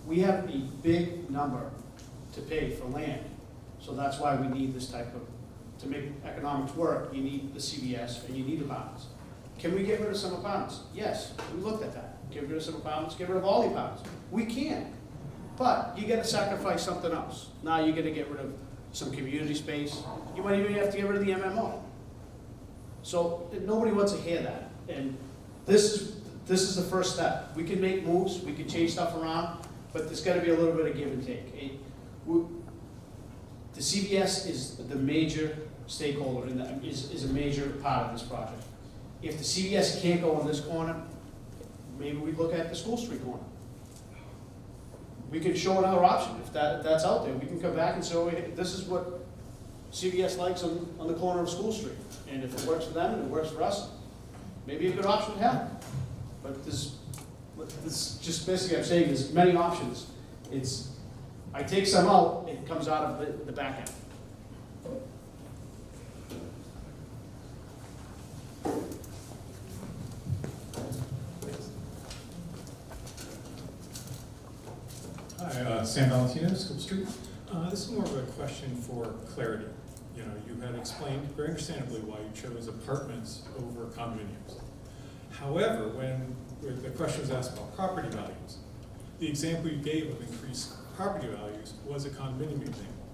We have a big number to pay for land. So that's why we need this type of, to make economics work, you need the CVS and you need apartments. Can we get rid of some apartments? Yes, we looked at that. Get rid of some apartments, get rid of all the apartments. We can, but you gotta sacrifice something else. Now you're gonna get rid of some community space. You might even have to get rid of the MMO. So nobody wants to hear that. And this is the first step. We can make moves, we can change stuff around, but there's gotta be a little bit of give and take. The CVS is the major stakeholder in that, is a major part of this project. If the CVS can't go on this corner, maybe we look at the School Street corner. We could show another option if that's out there. We can come back and say, oh, hey, this is what CVS likes on the corner of School Street. And if it works for them and it works for us, maybe a good option to have. But this just basically I'm saying there's many options. I take some out, it comes out of the back end.
Hi, Sam Valentino, School Street. This is more of a question for clarity. You know, you had explained very understandably why you chose apartments over condominiums. However, when the question was asked about property values, the example you gave of increased property values was a condominium example.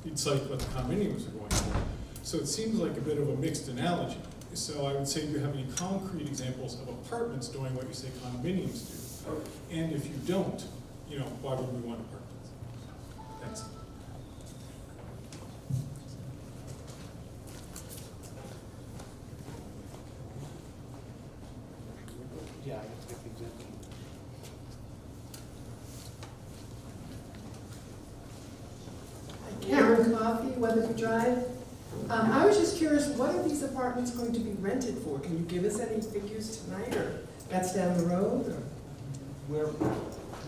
You'd cite what the condominiums are going for. So it seems like a bit of a mixed analogy. So I would say, do you have any concrete examples of apartments doing what you say condominiums do? And if you don't, you know, why would we want apartments? Thanks.
Yeah, I have to get the example.
Karen Coffey, Weatherby Drive. I was just curious, what are these apartments going to be rented for? Can you give us any figures tonight, or that's down the road? Or?
We're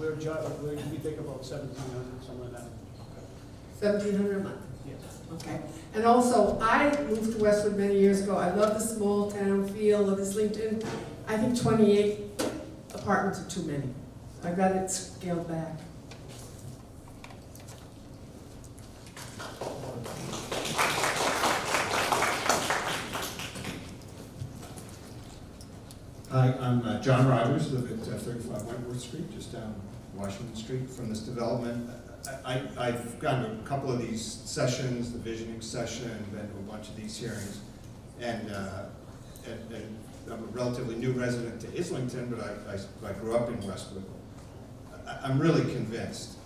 we think about 1,700, something like that.
1,700 a month?
Yes.
Okay. And also, I moved to Westwood many years ago. I love the small town feel of Islington. I think 28 apartments are too many. I'd rather it scaled back.
Hi, I'm John Rogers, live at 35 Wentworth Street, just down Washington Street from this development. I've gone to a couple of these sessions, the visioning session, been to a bunch of these hearings, and I'm a relatively new resident to Islington, but I grew up in Westwood. I'm really convinced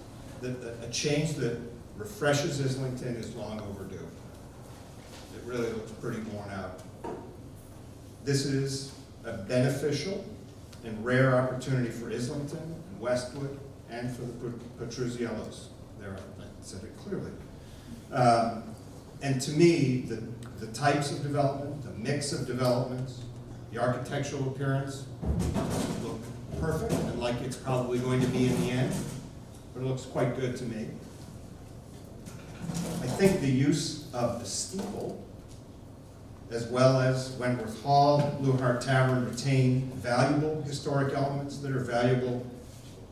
that a change that refreshes Islington is long overdue. It really looks pretty worn out. This is a beneficial and rare opportunity for Islington and Westwood and for the Petruzziellos. There, I said it clearly. And to me, the types of development, the mix of developments, the architectural appearance look perfect and like it's probably going to be in the end, but it looks quite good to me. I think the use of the steeple, as well as Wentworth Hall, Blue Hart Tavern, retain valuable historic elements that are valuable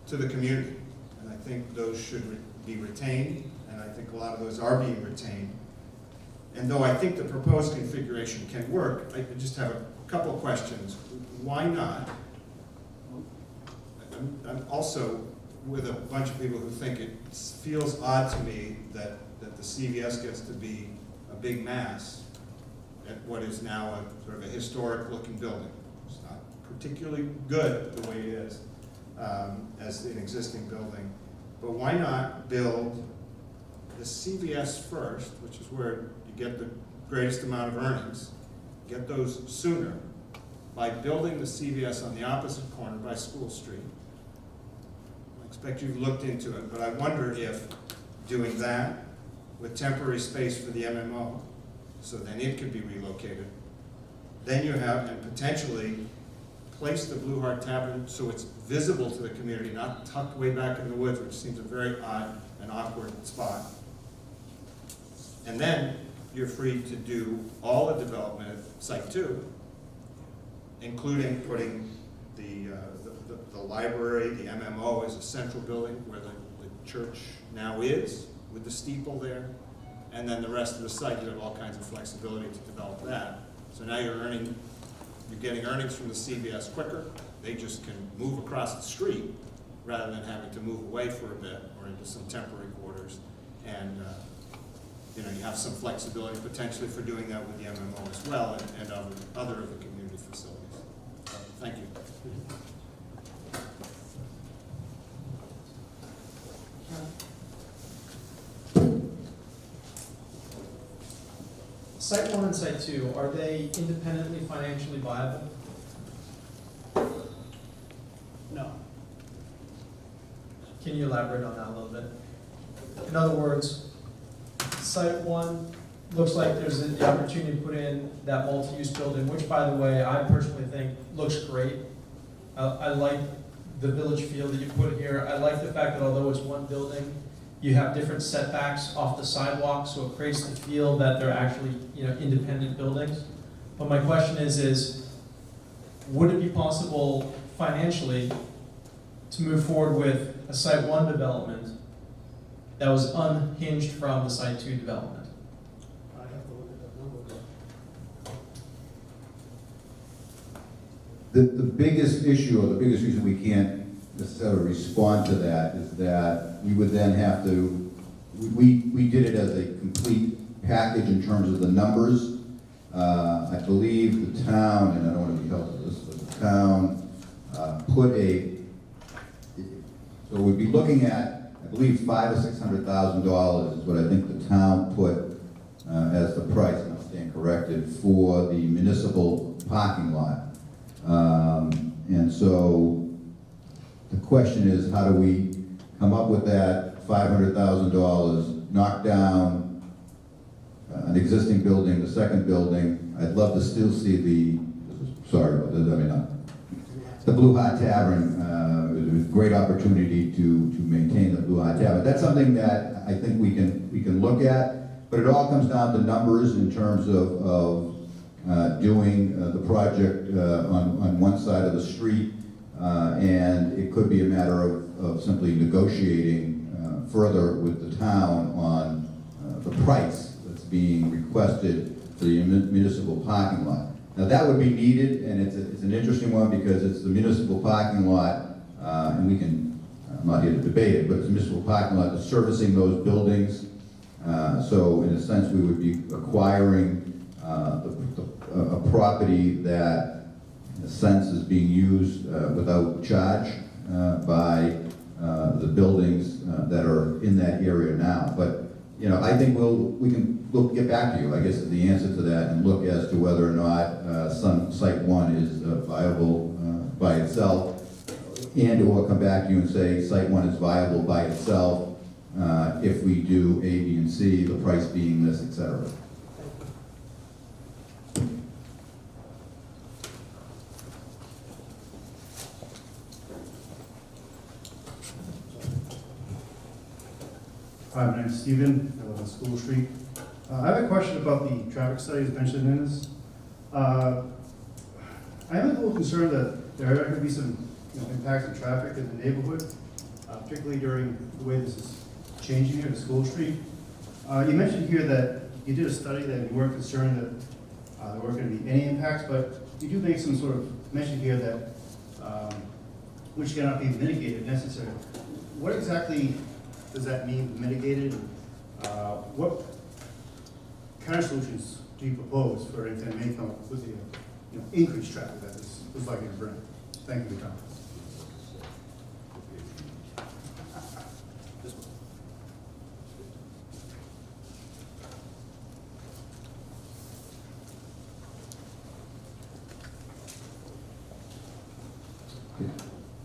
to the community. And I think those should be retained, and I think a lot of those are being retained. And though I think the proposed configuration can work, I just have a couple of questions. Why not? I'm also with a bunch of people who think it feels odd to me that the CVS gets to be a big mass at what is now a sort of a historic looking building. It's not particularly good the way it is as an existing building. But why not build the CVS first, which is where you get the greatest amount of earnings, get those sooner, by building the CVS on the opposite corner by School Street. I expect you've looked into it, but I wonder if doing that with temporary space for the MMO, so then it could be relocated. Then you have, and potentially place the Blue Heart Tavern so it's visible to the community, not tucked way back in the woods, which seems a very odd and awkward spot. And then you're free to do all the development at Site 2, including putting the library, the MMO as a central building where the church now is, with the steeple there. And then the rest of the site, you have all kinds of flexibility to develop that. So now you're getting earnings from the CVS quicker. They just can move across the street rather than having to move away for a bit or into some temporary quarters. And you have some flexibility potentially for doing that with the MMO as well, and other of the community facilities. So, thank you.
Site 1 and Site 2, are they independently financially viable?
No.
Can you elaborate on that a little bit? In other words, Site 1 looks like there's the opportunity to put in that multi-use building, which, by the way, I personally think looks great. I like the village feel that you put here. I like the fact that although it's one building, you have different setbacks off the sidewalk, so it creates the feel that they're actually, independent buildings. But my question is, would it be possible financially to move forward with a Site 1 development that was unhinged from the Site 2 development?
I have to look at that number.
The biggest issue, or the biggest reason we can't necessarily respond to that is that we would then have to, we did it as a complete package in terms of the numbers. I believe the town, and I don't want to be held to this, but the town put so we'd be looking at, I believe, $500,000 or $600,000 is what I think the town put as the price, and I'll stand corrected, for the municipal parking lot. And so the question is, how do we come up with that $500,000, knock down an existing building, the second building? I'd love to still see the Blue Heart Tavern. It was a great opportunity to maintain the Blue Heart Tavern. That's something that I think we can look at, but it all comes down to numbers in terms of doing the project on one side of the street. And it could be a matter of simply negotiating further with the town on the price that's being requested for the municipal parking lot. Now that would be needed, and it's an interesting one because it's the municipal parking lot, and we can, I'm not here to debate it, but it's a municipal parking lot that's servicing those buildings. So in a sense, we would be acquiring a property that, in a sense, is being used without charge by the buildings that are in that area now. But I think we'll get back to you, I guess, is the answer to that, and look as to whether or not Site 1 is viable by itself, and/or come back to you and say Site 1 is viable by itself if we do A, B, and C, the price being this, etc.
Hi, my name's Steven. I live on School Street. I have a question about the traffic studies mentioned in this. I am a little concerned that there are going to be some impacts on traffic in the neighborhood, particularly during the way this is changing here to School Street. You mentioned here that you did a study that you weren't concerned that there weren't going to be any impacts, but you do make some sort of mention here that which cannot be mitigated if necessary. What exactly does that mean, mitigated? What kind of solutions do you propose for anything that may come up with the increased traffic that this is likely to bring? Thank you for your time.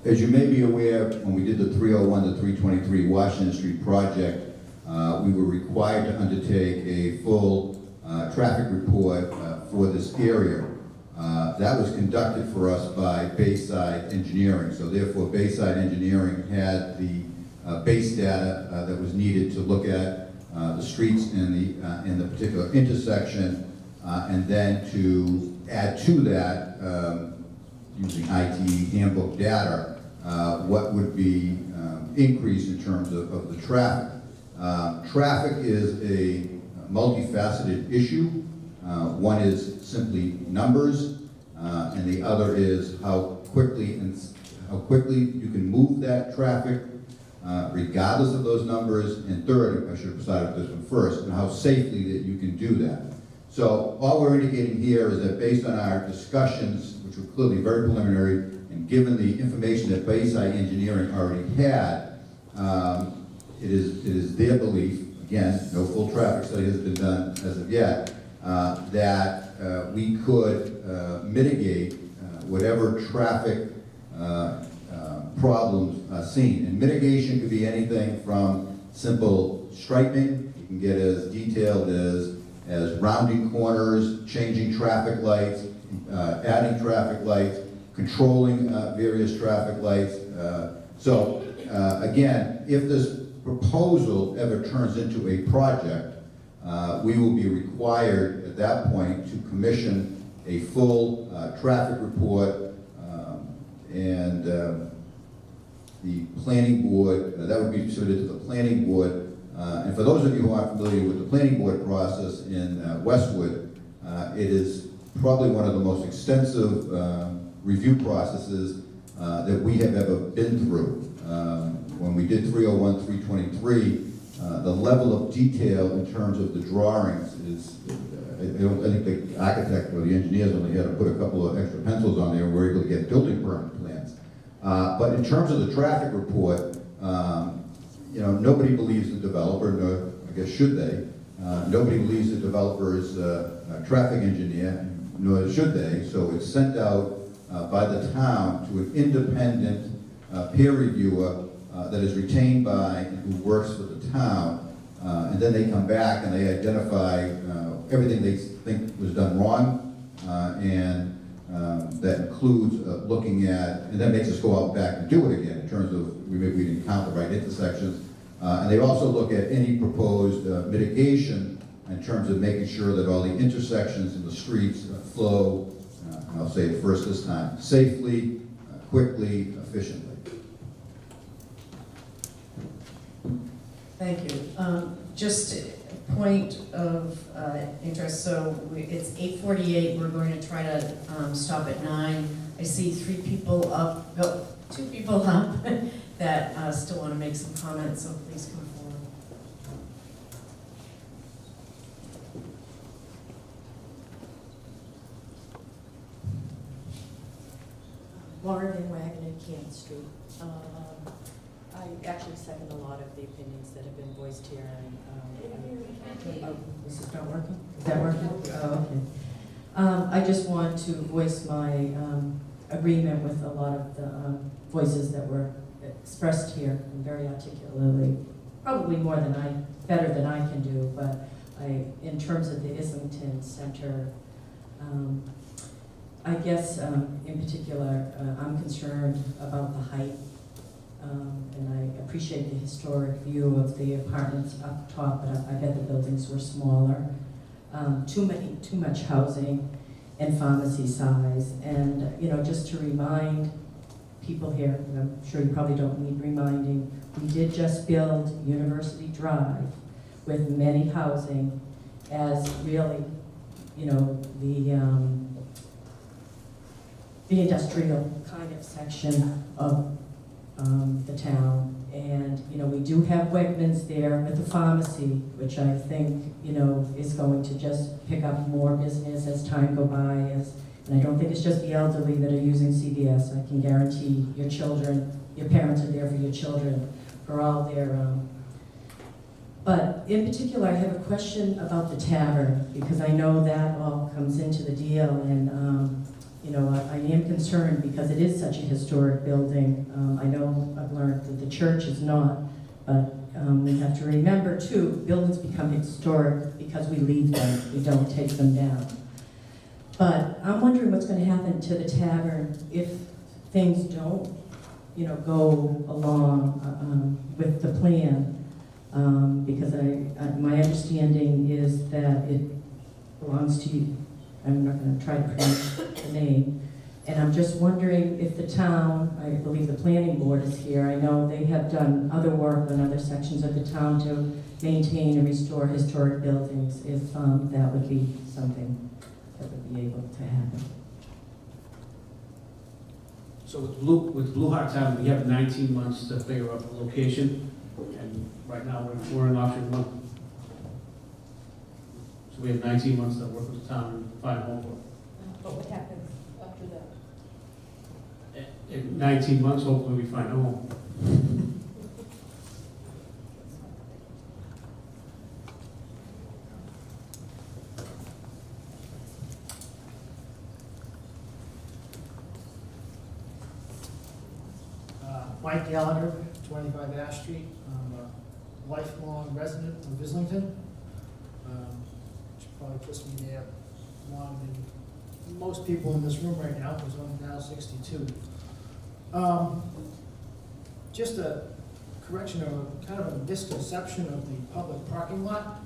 As you may be aware, when we did the 301 to 323 Washington Street project, we were required to undertake a full traffic report for this area. That was conducted for us by Bayside Engineering. So therefore, Bayside Engineering had the base data that was needed to look at the streets in the particular intersection, and then to add to that, using IT handbook data, what would be increased in terms of the traffic. Traffic is a multifaceted issue. One is simply numbers, and the other is how quickly you can move that traffic, regardless of those numbers. And third, I should have started with this one first, and how safely that you can do that. So all we're indicating here is that based on our discussions, which were clearly very preliminary, and given the information that Bayside Engineering already had, it is their belief, again, no full traffic study has been done as of yet, that we could mitigate whatever traffic problems are seen. And mitigation could be anything from simple striping. You can get as detailed as rounding corners, changing traffic lights, adding traffic lights, controlling various traffic lights. So again, if this proposal ever turns into a project, we will be required at that point to commission a full traffic report, and the planning board, that would be submitted to the planning board. And for those of you who aren't familiar with the planning board process in Westwood, it is probably one of the most extensive review processes that we have ever been through. When we did 301, 323, the level of detail in terms of the drawings is, I think the architect or the engineers only had to put a couple of extra pencils on there and were able to get building permit plans. But in terms of the traffic report, nobody believes the developer, nor I guess should they. Nobody believes the developer is a traffic engineer, nor should they. So it's sent out by the town to an independent peer reviewer that is retained by and who works for the town, and then they come back and they identify everything they think was done wrong, and that includes looking at, and that makes us go out back and do it again in terms of maybe we didn't count the right intersections, and they also look at any proposed mitigation in terms of making sure that all the intersections in the streets flow, and I'll say it first this time, safely, quickly, efficiently.
Thank you. Just a point of interest, so it's 8:48, we're going to try to stop at 9. I see 3 people up, well, 2 people up that still want to make some comments, so please come forward.
Lauren Van Wagenen, Camp Street. I actually second a lot of the opinions that have been voiced here.
This is not working? Is that working? Oh, okay. I just want to voice my agreement with a lot of the voices that were expressed here, and very articulately, probably better than I can do, but in terms of the Islington Center, I guess in particular, I'm concerned about the height, and I appreciate the historic view of the apartments up top, but I bet the buildings were smaller. Too much housing and pharmacy size, and just to remind people here, and I'm sure you probably don't need reminding, we did just build University Drive with many housing as really, the industrial kind of section of the town. And, we do have Wegmans there with the pharmacy, which I think, is going to just pick up more business as time go by. And I don't think it's just the elderly that are using CVS. I can guarantee your children, your parents are there for your children, for all their, but in particular, I have a question about the tavern, because I know that all comes into the deal. And you know, I am concerned because it is such a historic building. I know I've learned that the church is not, but we have to remember too, buildings become historic because we leave them, we don't take them down. But I'm wondering what's going to happen to the tavern if things don't, you know, go along with the plan. Because my understanding is that it belongs to you. I'm not going to try to pronounce the name. And I'm just wondering if the town, I believe the planning board is here, I know they have done other work on other sections of the town to maintain and restore historic buildings, if that would be something that would be able to happen.
So with Blue Hawk Tavern, we have 19 months to figure out the location, and right now we're in option 1. So we have 19 months to work with the town and find a home for it.
But what happens after that?
In 19 months, hopefully we find a home.
Mike Gallagher, 25 Ash Street. I'm a lifelong resident of Islington. Which probably puts me there longer than most people in this room right now, because I'm now 62. Just a correction of kind of a misconception of the public parking lot.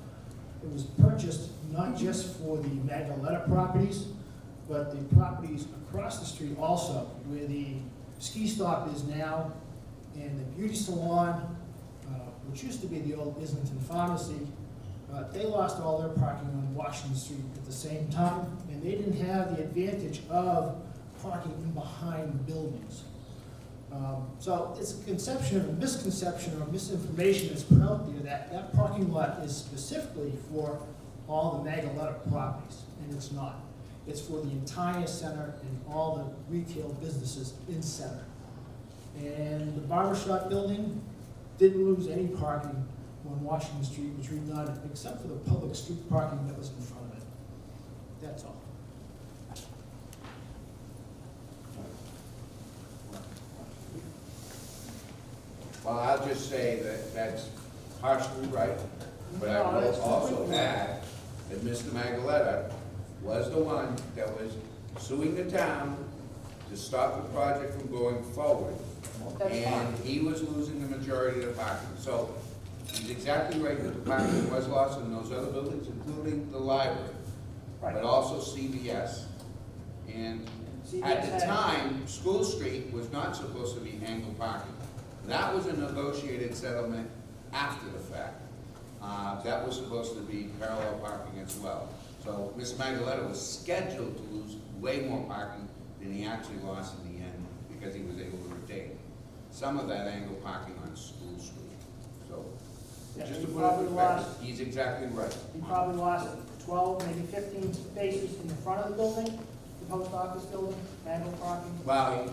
It was purchased not just for the Magdalena properties, but the properties across the street also, where the ski stop is now, and the beauty salon, which used to be the old Islington Pharmacy. They lost all their parking on Washington Street at the same time, and they didn't have the advantage of parking in behind buildings. So it's a misconception or misinformation that's put out there that that parking lot is specifically for all the Magdalena properties, and it's not. It's for the entire center and all the retail businesses in center. And the barbershop building didn't lose any parking when Washington Street was redone, except for the public street parking that was in front of it. That's all.
Well, I'll just say that that's partially right, but I will also add that Mr. Magaletta was the one that was suing the town to stop the project from going forward. And he was losing the majority of the parking. So he's exactly right that the parking was lost in those other buildings, including the library, but also CVS. And at the time, School Street was not supposed to be angle parking. That was a negotiated settlement after the fact. That was supposed to be parallel parking as well. So Mr. Magaletta was scheduled to lose way more parking than he actually lost in the end because he was able to retain some of that angle parking on School Street. So
Yeah,
just
he
to put it in
probably
perspective,
lost-
he's exactly right.
He probably lost 12, maybe 15 spaces in the front of the building, the post office building, manual parking.
Well,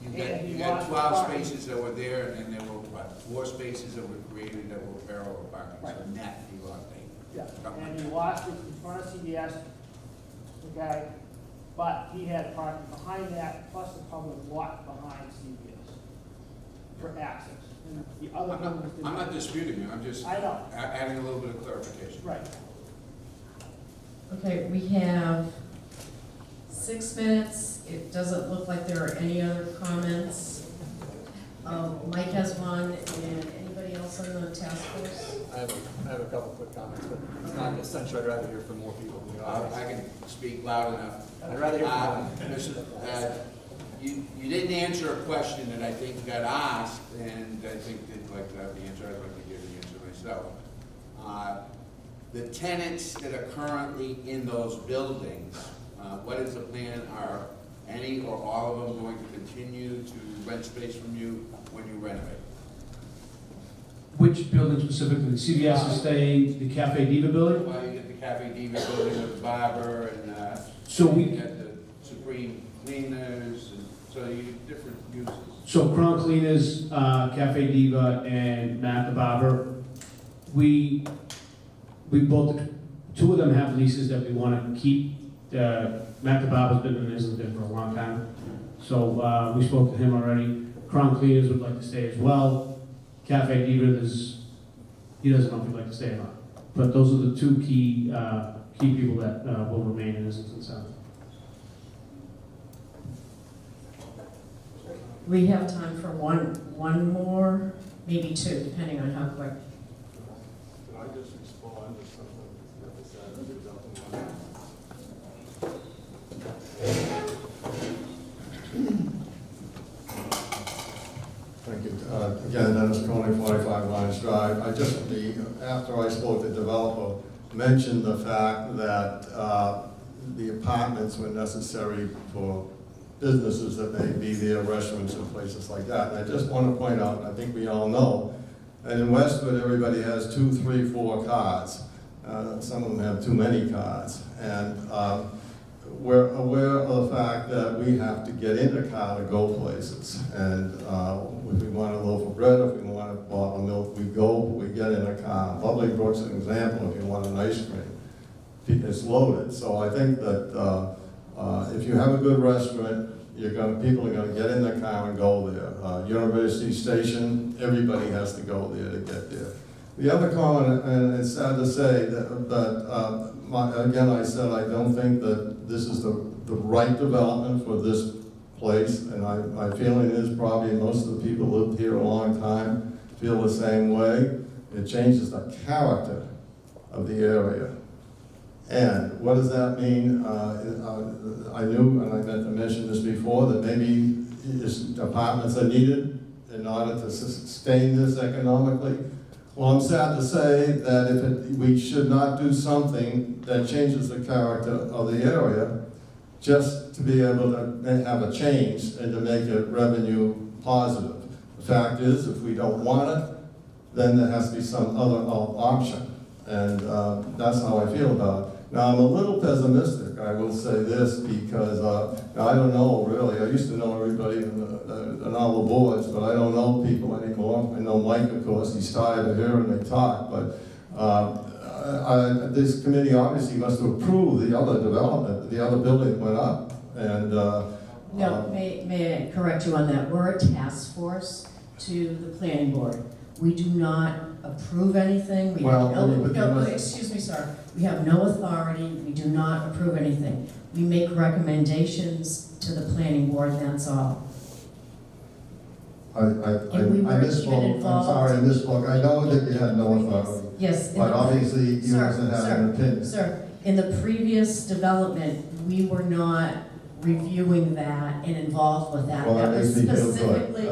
And
you
he
got
lost
12
parking.
spaces that were there, and then there were, what, 4 spaces that were created that were parallel parking. So net, he lost 8.
Yeah,
Something
and
like
he
that.
lost it in front of CVS, the guy, but he had parking behind that, plus the public lot behind CVS for access. And the other buildings didn't.
I'm not disputing you, I'm just
I know.
adding a little bit of clarification.
Right.
Okay, we have 6 minutes. It doesn't look like there are any other comments. Mike has one, and anybody else on the task force?
I have a couple quick comments, but it's not essential. I'd rather hear from more people in the audience.
I can speak loud enough.
I'd rather hear from
You didn't answer a question that I think got asked, and I think they'd like to have the answer. I'd like to give the answer myself. The tenants that are currently in those buildings, what is the plan? Are any or all of them going to continue to rent space from you when you renovate?
Which building specifically? CVS is staying, the Cafe Diva building?
Well, you get the Cafe Diva building with the barber, and
So we-
you get the Supreme Cleaners, and so you different uses.
So Crown Cleaners, Cafe Diva, and Matt the Barber, we both, 2 of them have leases that we want to keep. Matt DeBob has been in Islington for a long time, so we spoke to him already. Crown Cleaners would like to stay as well. Cafe Diva, he doesn't know if he'd like to stay or not. But those are the two key people that will remain in Islington Center.
We have time for one more, maybe two, depending on how quick.
Can I just respond to something that was said?
Thank you. Again, Dennis Coney, 45 Lions Drive. After I spoke to the developer, mentioned the fact that the apartments were necessary for businesses that may be there, restaurants and places like that. And I just want to point out, and I think we all know, and in Westwood, everybody has 2, 3, 4 cars. Some of them have too many cars. And we're aware of the fact that we have to get in a car to go places. And if we want a loaf of bread, if we want a bottle of milk, we get in a car. Bubbly Brook's an example, if you want an ice cream. It's loaded. So I think that if you have a good restaurant, people are going to get in their car and go there. University Station, everybody has to go there to get there. The other comment, and it's sad to say, again, I said I don't think that this is the right development for this place, and my feeling is probably most of the people who lived here a long time feel the same way. It changes the character of the area. And what does that mean? I knew, and I meant to mention this before, that maybe apartments are needed in order to sustain this economically. Well, I'm sad to say that we should not do something that changes the character of the area just to be able to have a change and to make it revenue positive. The fact is, if we don't want it, then there has to be some other option. And that's how I feel about it. Now, I'm a little pessimistic, I will say this, because I don't know, really. I used to know everybody on all the boards, but I don't know people anymore. I know Mike, of course, he's tired of hearing me talk, but this committee obviously must have approved the other development, the other building went up, and...
No, may I correct you on that? We're a task force to the planning board. We do not approve anything. Excuse me, sir. We have no authority. We do not approve anything. We make recommendations to the planning board, and that's all.
I misspoke. I'm sorry, I misspoke. I know that you had no authority.
Yes.
But obviously you doesn't have an opinion.
Sir, in the previous development, we were not reviewing that and involved with that.
Well,
that was specifically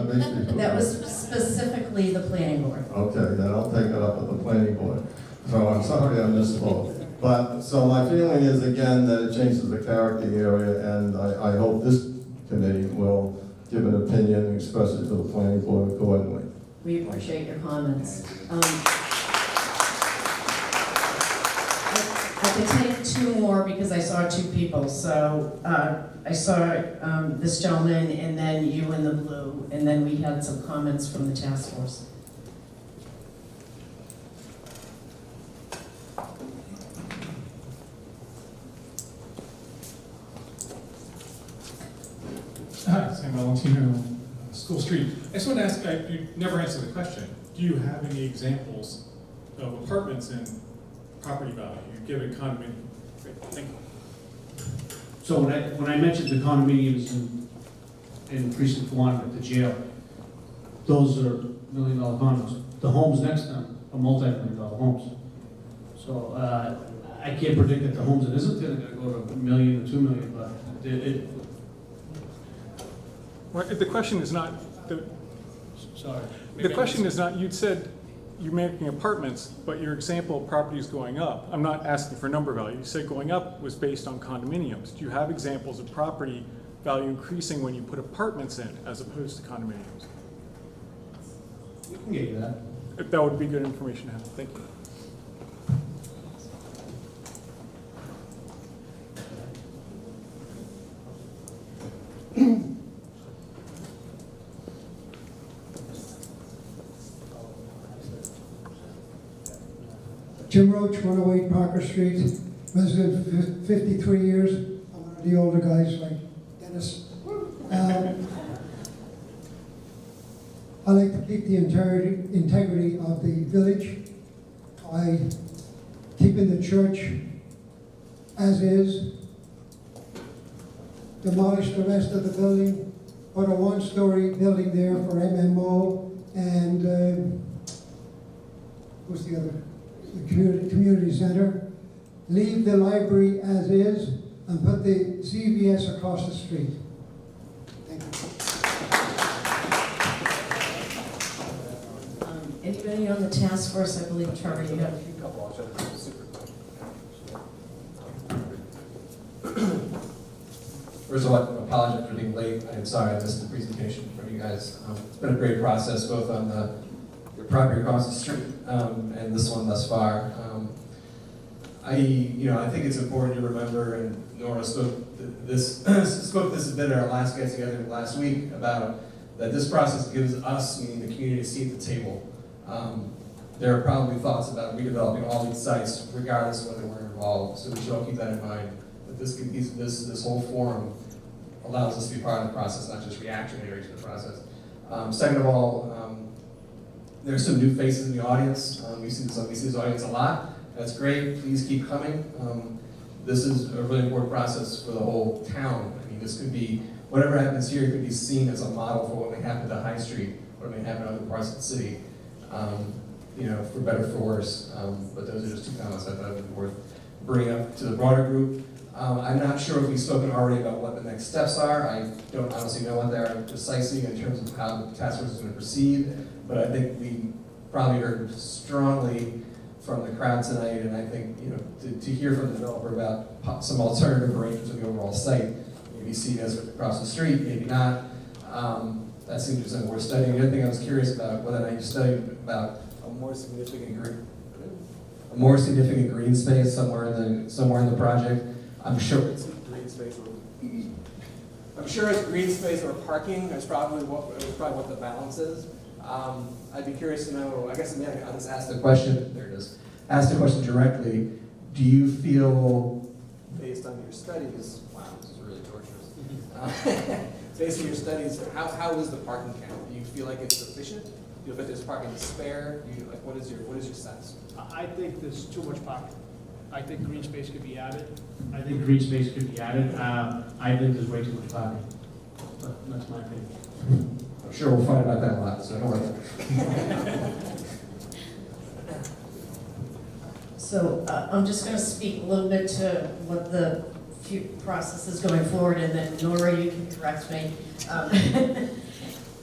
that
was specifically the planning board.
Okay, then I'll take it up with the planning board. So I'm sorry I misspoke. But so my feeling is again that it changes the character of the area, and I hope this committee will give an opinion and express it to the planning board accordingly.
We appreciate your comments. I could take two more because I saw two people. So I saw this gentleman and then you in the blue, and then we had some comments from the task force.
Hi, Sam Valentino, School Street. I just want to ask, you never answered the question. Do you have any examples of apartments in property value? You've given condominium. Great, thank you.
So when I mentioned the condominiums in Precinct 1 at the jail, those are $1 million condos. The homes next to them are multi-million-dollar homes. So I can't predict that the homes in Islington are going to go to $1 million or $2 million, but
Well, the question is not,
sorry.
The question is not, you'd said you're making apartments, but your example of property is going up. I'm not asking for number value. You said going up was based on condominiums. Do you have examples of property value increasing when you put apartments in as opposed to condominiums?
We can get you that.
That would be good information to have. Thank you.
Jim Roach, 108 Parker Street, resident for 53 years. I'm an the older guys like Dennis. I like to keep the integrity of the village. I keeping the church as is, demolish the rest of the building, put a one-story building there for MMO, and what's the other? The community center. Leave the library as is, and put the CVS across the street. Thank you.
Anybody on the task force? I believe, Trevor, you have.
First of all, I apologize for being late. I'm sorry I missed the presentation from you guys. It's been a great process, both on your property across the street and this one thus far. I think it's important to remember, and Nora spoke this a bit at our last get together last week, about that this process gives us, meaning the community, a seat at the table. There are probably thoughts about redeveloping all these sites, regardless of whether we're involved. So we should all keep that in mind. But this whole forum allows us to be part of the process, not just reactionary to the process. Second of all, there's some new faces in the audience. We see this audience a lot. That's great. Please keep coming. This is a really important process for the whole town. I mean, this could be, whatever happens here could be seen as a model for what may happen to High Street, what may happen in other parts of the city, for better, for worse. But those are just two comments I thought would be worth bringing up to the broader group. I'm not sure if we've spoken already about what the next steps are. I don't honestly know what they are precisely in terms of how the task force is going to proceed, but I think we probably heard strongly from the crowd tonight, and I think to hear from the developer about some alternative arrangements of the overall site, maybe CVS across the street, maybe not. That seems to be something worth studying. The other thing I was curious about, whether or not you studied about a more significant green space somewhere in the project. I'm sure it's green space. I'm sure it's green space or parking. That's probably what the balance is. I'd be curious to know. I guess I'll just ask the question. There it is. Ask the question directly. Do you feel, based on your studies? Wow, this is really torturous. Based on your studies, how is the parking count? Do you feel like it's sufficient? Do you feel like there's parking to spare? What is your sense?
I think there's too much parking. I think green space could be added.
I think green space could be added. I think there's way too much parking. But that's my opinion.
I'm sure we'll fight about that a lot, so don't worry.
So I'm just going to speak a little bit to what the process is going forward, and then Nora, you can correct me.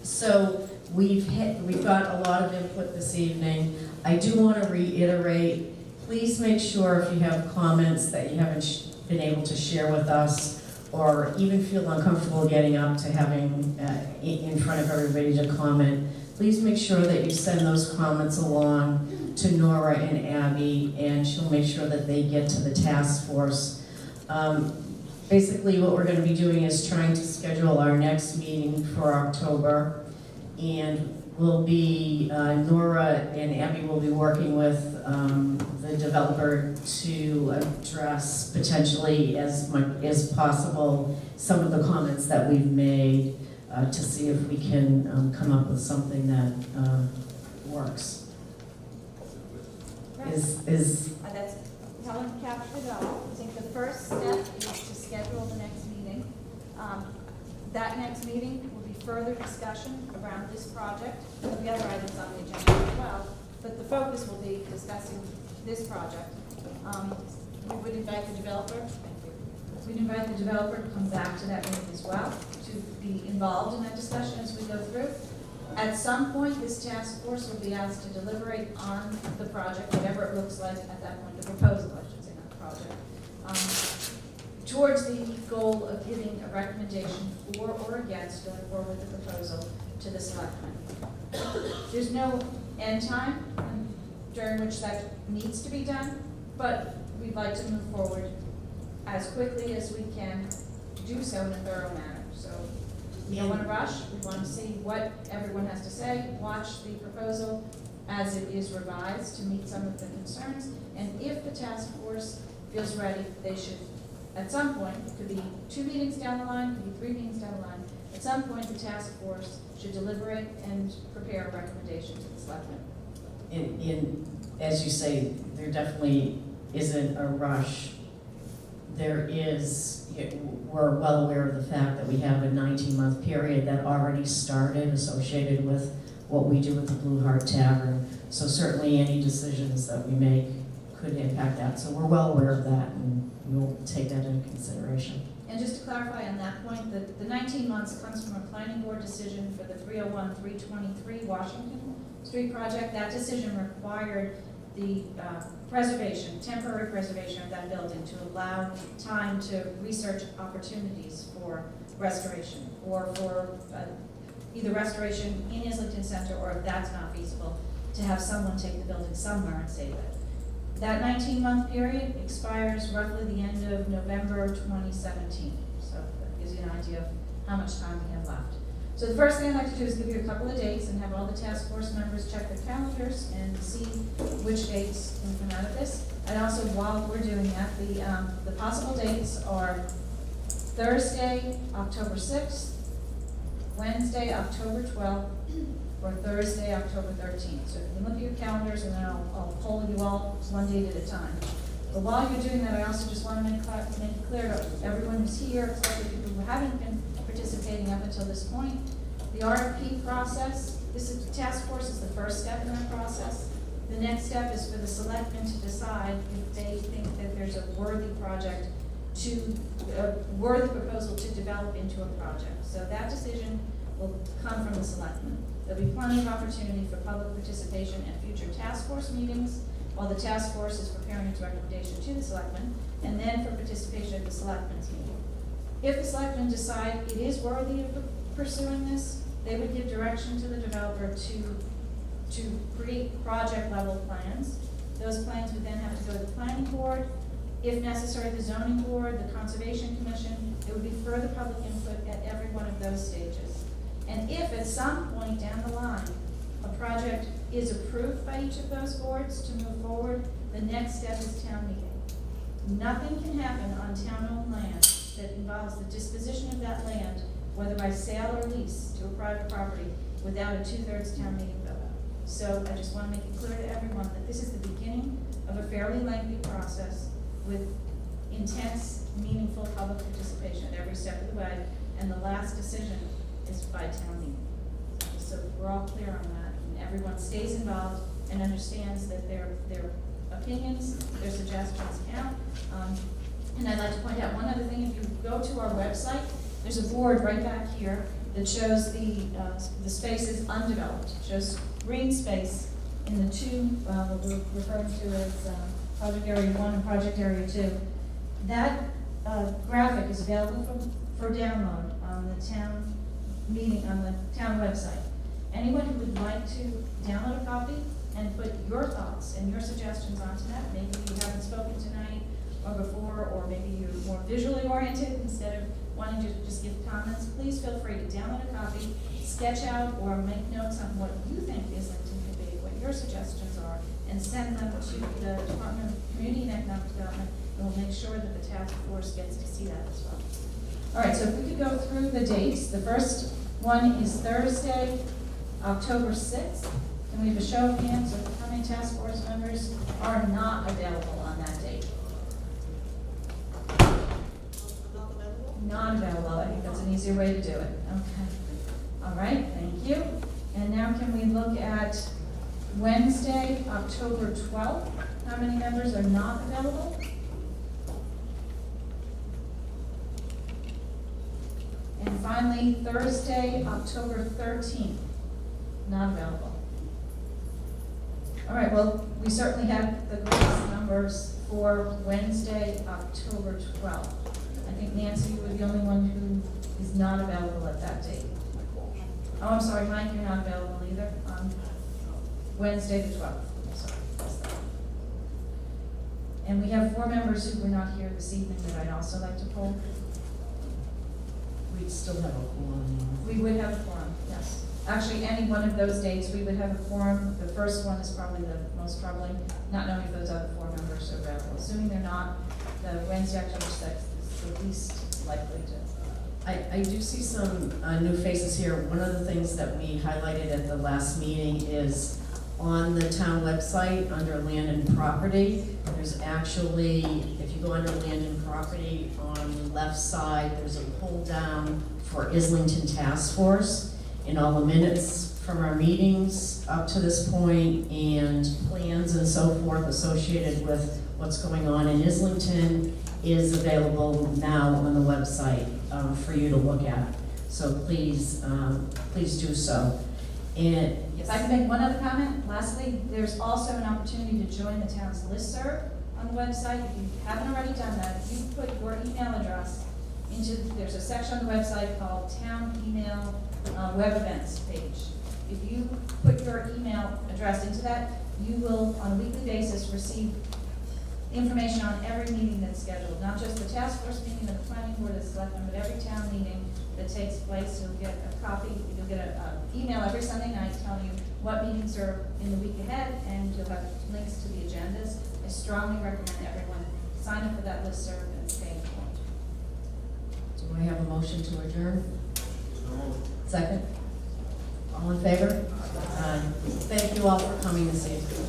So we've got a lot of input this evening. I do want to reiterate, please make sure if you have comments that you haven't been able to share with us, or even feel uncomfortable getting up to having in front of everybody to comment, please make sure that you send those comments along to Nora and Abby, and she'll make sure that they get to the task force. Basically, what we're going to be doing is trying to schedule our next meeting for October, and we'll be, Nora and Abby will be working with the developer to address potentially as much as possible some of the comments that we've made to see if we can come up with something that works.
That's Helen captured it all. I think the first step is to schedule the next meeting. That next meeting will be further discussion around this project, the other items on the agenda as well, but the focus will be discussing this project. We would invite the developer. We'd invite the developer to come back to that meeting as well, to be involved in that discussion as we go through. At some point, this task force will be asked to deliberate on the project, whatever it looks like at that point, the proposal, I should say, not the project, towards the goal of giving a recommendation for or against going forward with the proposal to the selectmen. There's no end time during which that needs to be done, but we'd like to move forward as quickly as we can to do so in a thorough manner. So we don't want to rush. We want to see what everyone has to say, watch the proposal as it is revised to meet some of the concerns, and if the task force feels ready, they should at some point, it could be 2 meetings down the line, it could be 3 meetings down the line, at some point, the task force should deliberate and prepare a recommendation to the selectmen.
As you say, there definitely isn't a rush. We're well aware of the fact that we have a 19-month period that already started associated with what we do with the Blue Heart Tavern. So certainly any decisions that we make could impact that. So we're well aware of that, and we'll take that into consideration.
And just to clarify on that point, the 19 months comes from a planning board decision for the 301-323 Washington Street project. That decision required the temporary preservation of that building to allow time to research opportunities for restoration, or for either restoration in Islington Center, or if that's not feasible, to have someone take the building somewhere and save it. That 19-month period expires roughly the end of November 2017. So that gives you an idea of how much time we have left. So the first thing I'd like to do is give you a couple of dates and have all the task force members check their calendars and see which dates can come out of this. And also, while we're doing that, the possible dates are Thursday, October 6th, Wednesday, October 12th, or Thursday, October 13th. So you can look at your calendars, and then I'll poll you all one date at a time. But while you're doing that, I also just want to make it clear to everyone who's here, especially people who haven't been participating up until this point, the RFP process, the task force is the first step in that process. The next step is for the selectmen to decide if they think that there's a worthy proposal to develop into a project. So that decision will come from the selectmen. There'll be plenty of opportunity for public participation at future task force meetings, while the task force is preparing its recommendation to the selectmen, and then for participation at the selectmen's meeting. If the selectmen decide it is worthy of pursuing this, they would give direction to the developer to create project level plans. Those plans would then have to go to the planning board, if necessary, the zoning board, the conservation commission. There would be further public input at every one of those stages. And if at some point down the line, a project is approved by each of those boards to move forward, the next step is town meeting. Nothing can happen on town-owned land that involves the disposition of that land, whether by sale or lease to a private property, without a 2/3 town meeting vote. So I just want to make it clear to everyone that this is the beginning of a fairly lengthy process with intense, meaningful public participation at every step of the way, and the last decision is by town meeting. So we're all clear on that, and everyone stays involved and understands that their opinions, their suggestions count. And I'd like to point out one other thing. If you go to our website, there's a board right back here that shows the spaces undeveloped. It shows green space in the two, what we're referring to as Project Area 1 and Project Area 2. That graphic is available for download on the town meeting, on the town website. Anyone who would like to download a copy and put your thoughts and your suggestions onto that, maybe you haven't spoken tonight or before, or maybe you're more visually oriented instead of wanting to just give comments, please feel free to download a copy, sketch out or make notes on what you think Islington could be, what your suggestions are, and send them to the Department of Community and Economic Development, and we'll make sure that the task force gets to see that as well. All right, so if we could go through the dates. The first one is Thursday, October 6th. Can we have a show of hands of how many task force members are not available on that date? Not available. I think that's an easier way to do it. Okay. All right, thank you. And now can we look at Wednesday, October 12th? How many members are not available? And finally, Thursday, October 13th, not available. All right, well, we certainly have the greatest numbers for Wednesday, October 12th. I think, Nancy, you were the only one who is not available at that date. Oh, I'm sorry, Mike, you're not available either on Wednesday the 12th. I'm sorry. And we have 4 members who were not here this evening that I'd also like to poll.
We'd still have a quorum.
We would have a quorum, yes. Actually, any one of those dates, we would have a quorum. The first one is probably the most troubling, not knowing if those other 4 members are available. Assuming they're not, the Wednesday, October 6th is the least likely to.
I do see some new faces here. One of the things that we highlighted at the last meeting is on the town website, under land and property, there's actually, if you go under land and property, on the left side, there's a pull down for Islington Task Force, and all the minutes from our meetings up to this point, and plans and so forth associated with what's going on in Islington is available now on the website for you to look at. So please, please do so. And
If I can make one other comment, lastly, there's also an opportunity to join the town's listserv on the website. If you haven't already done that, if you put your email address into, there's a section on the website called Town Email Web Events page. If you put your email address into that, you will, on a weekly basis, receive information on every meeting that's scheduled, not just the task force meeting or the planning board of selectmen, but every town meeting that takes place. You'll get a copy, you'll get an email every Sunday night telling you what meetings are in the week ahead, and you'll have links to the agendas. I strongly recommend everyone sign up for that listserv and stay informed.
do I have a motion to adjourn? Second? All in favor? Thank you all for coming this evening.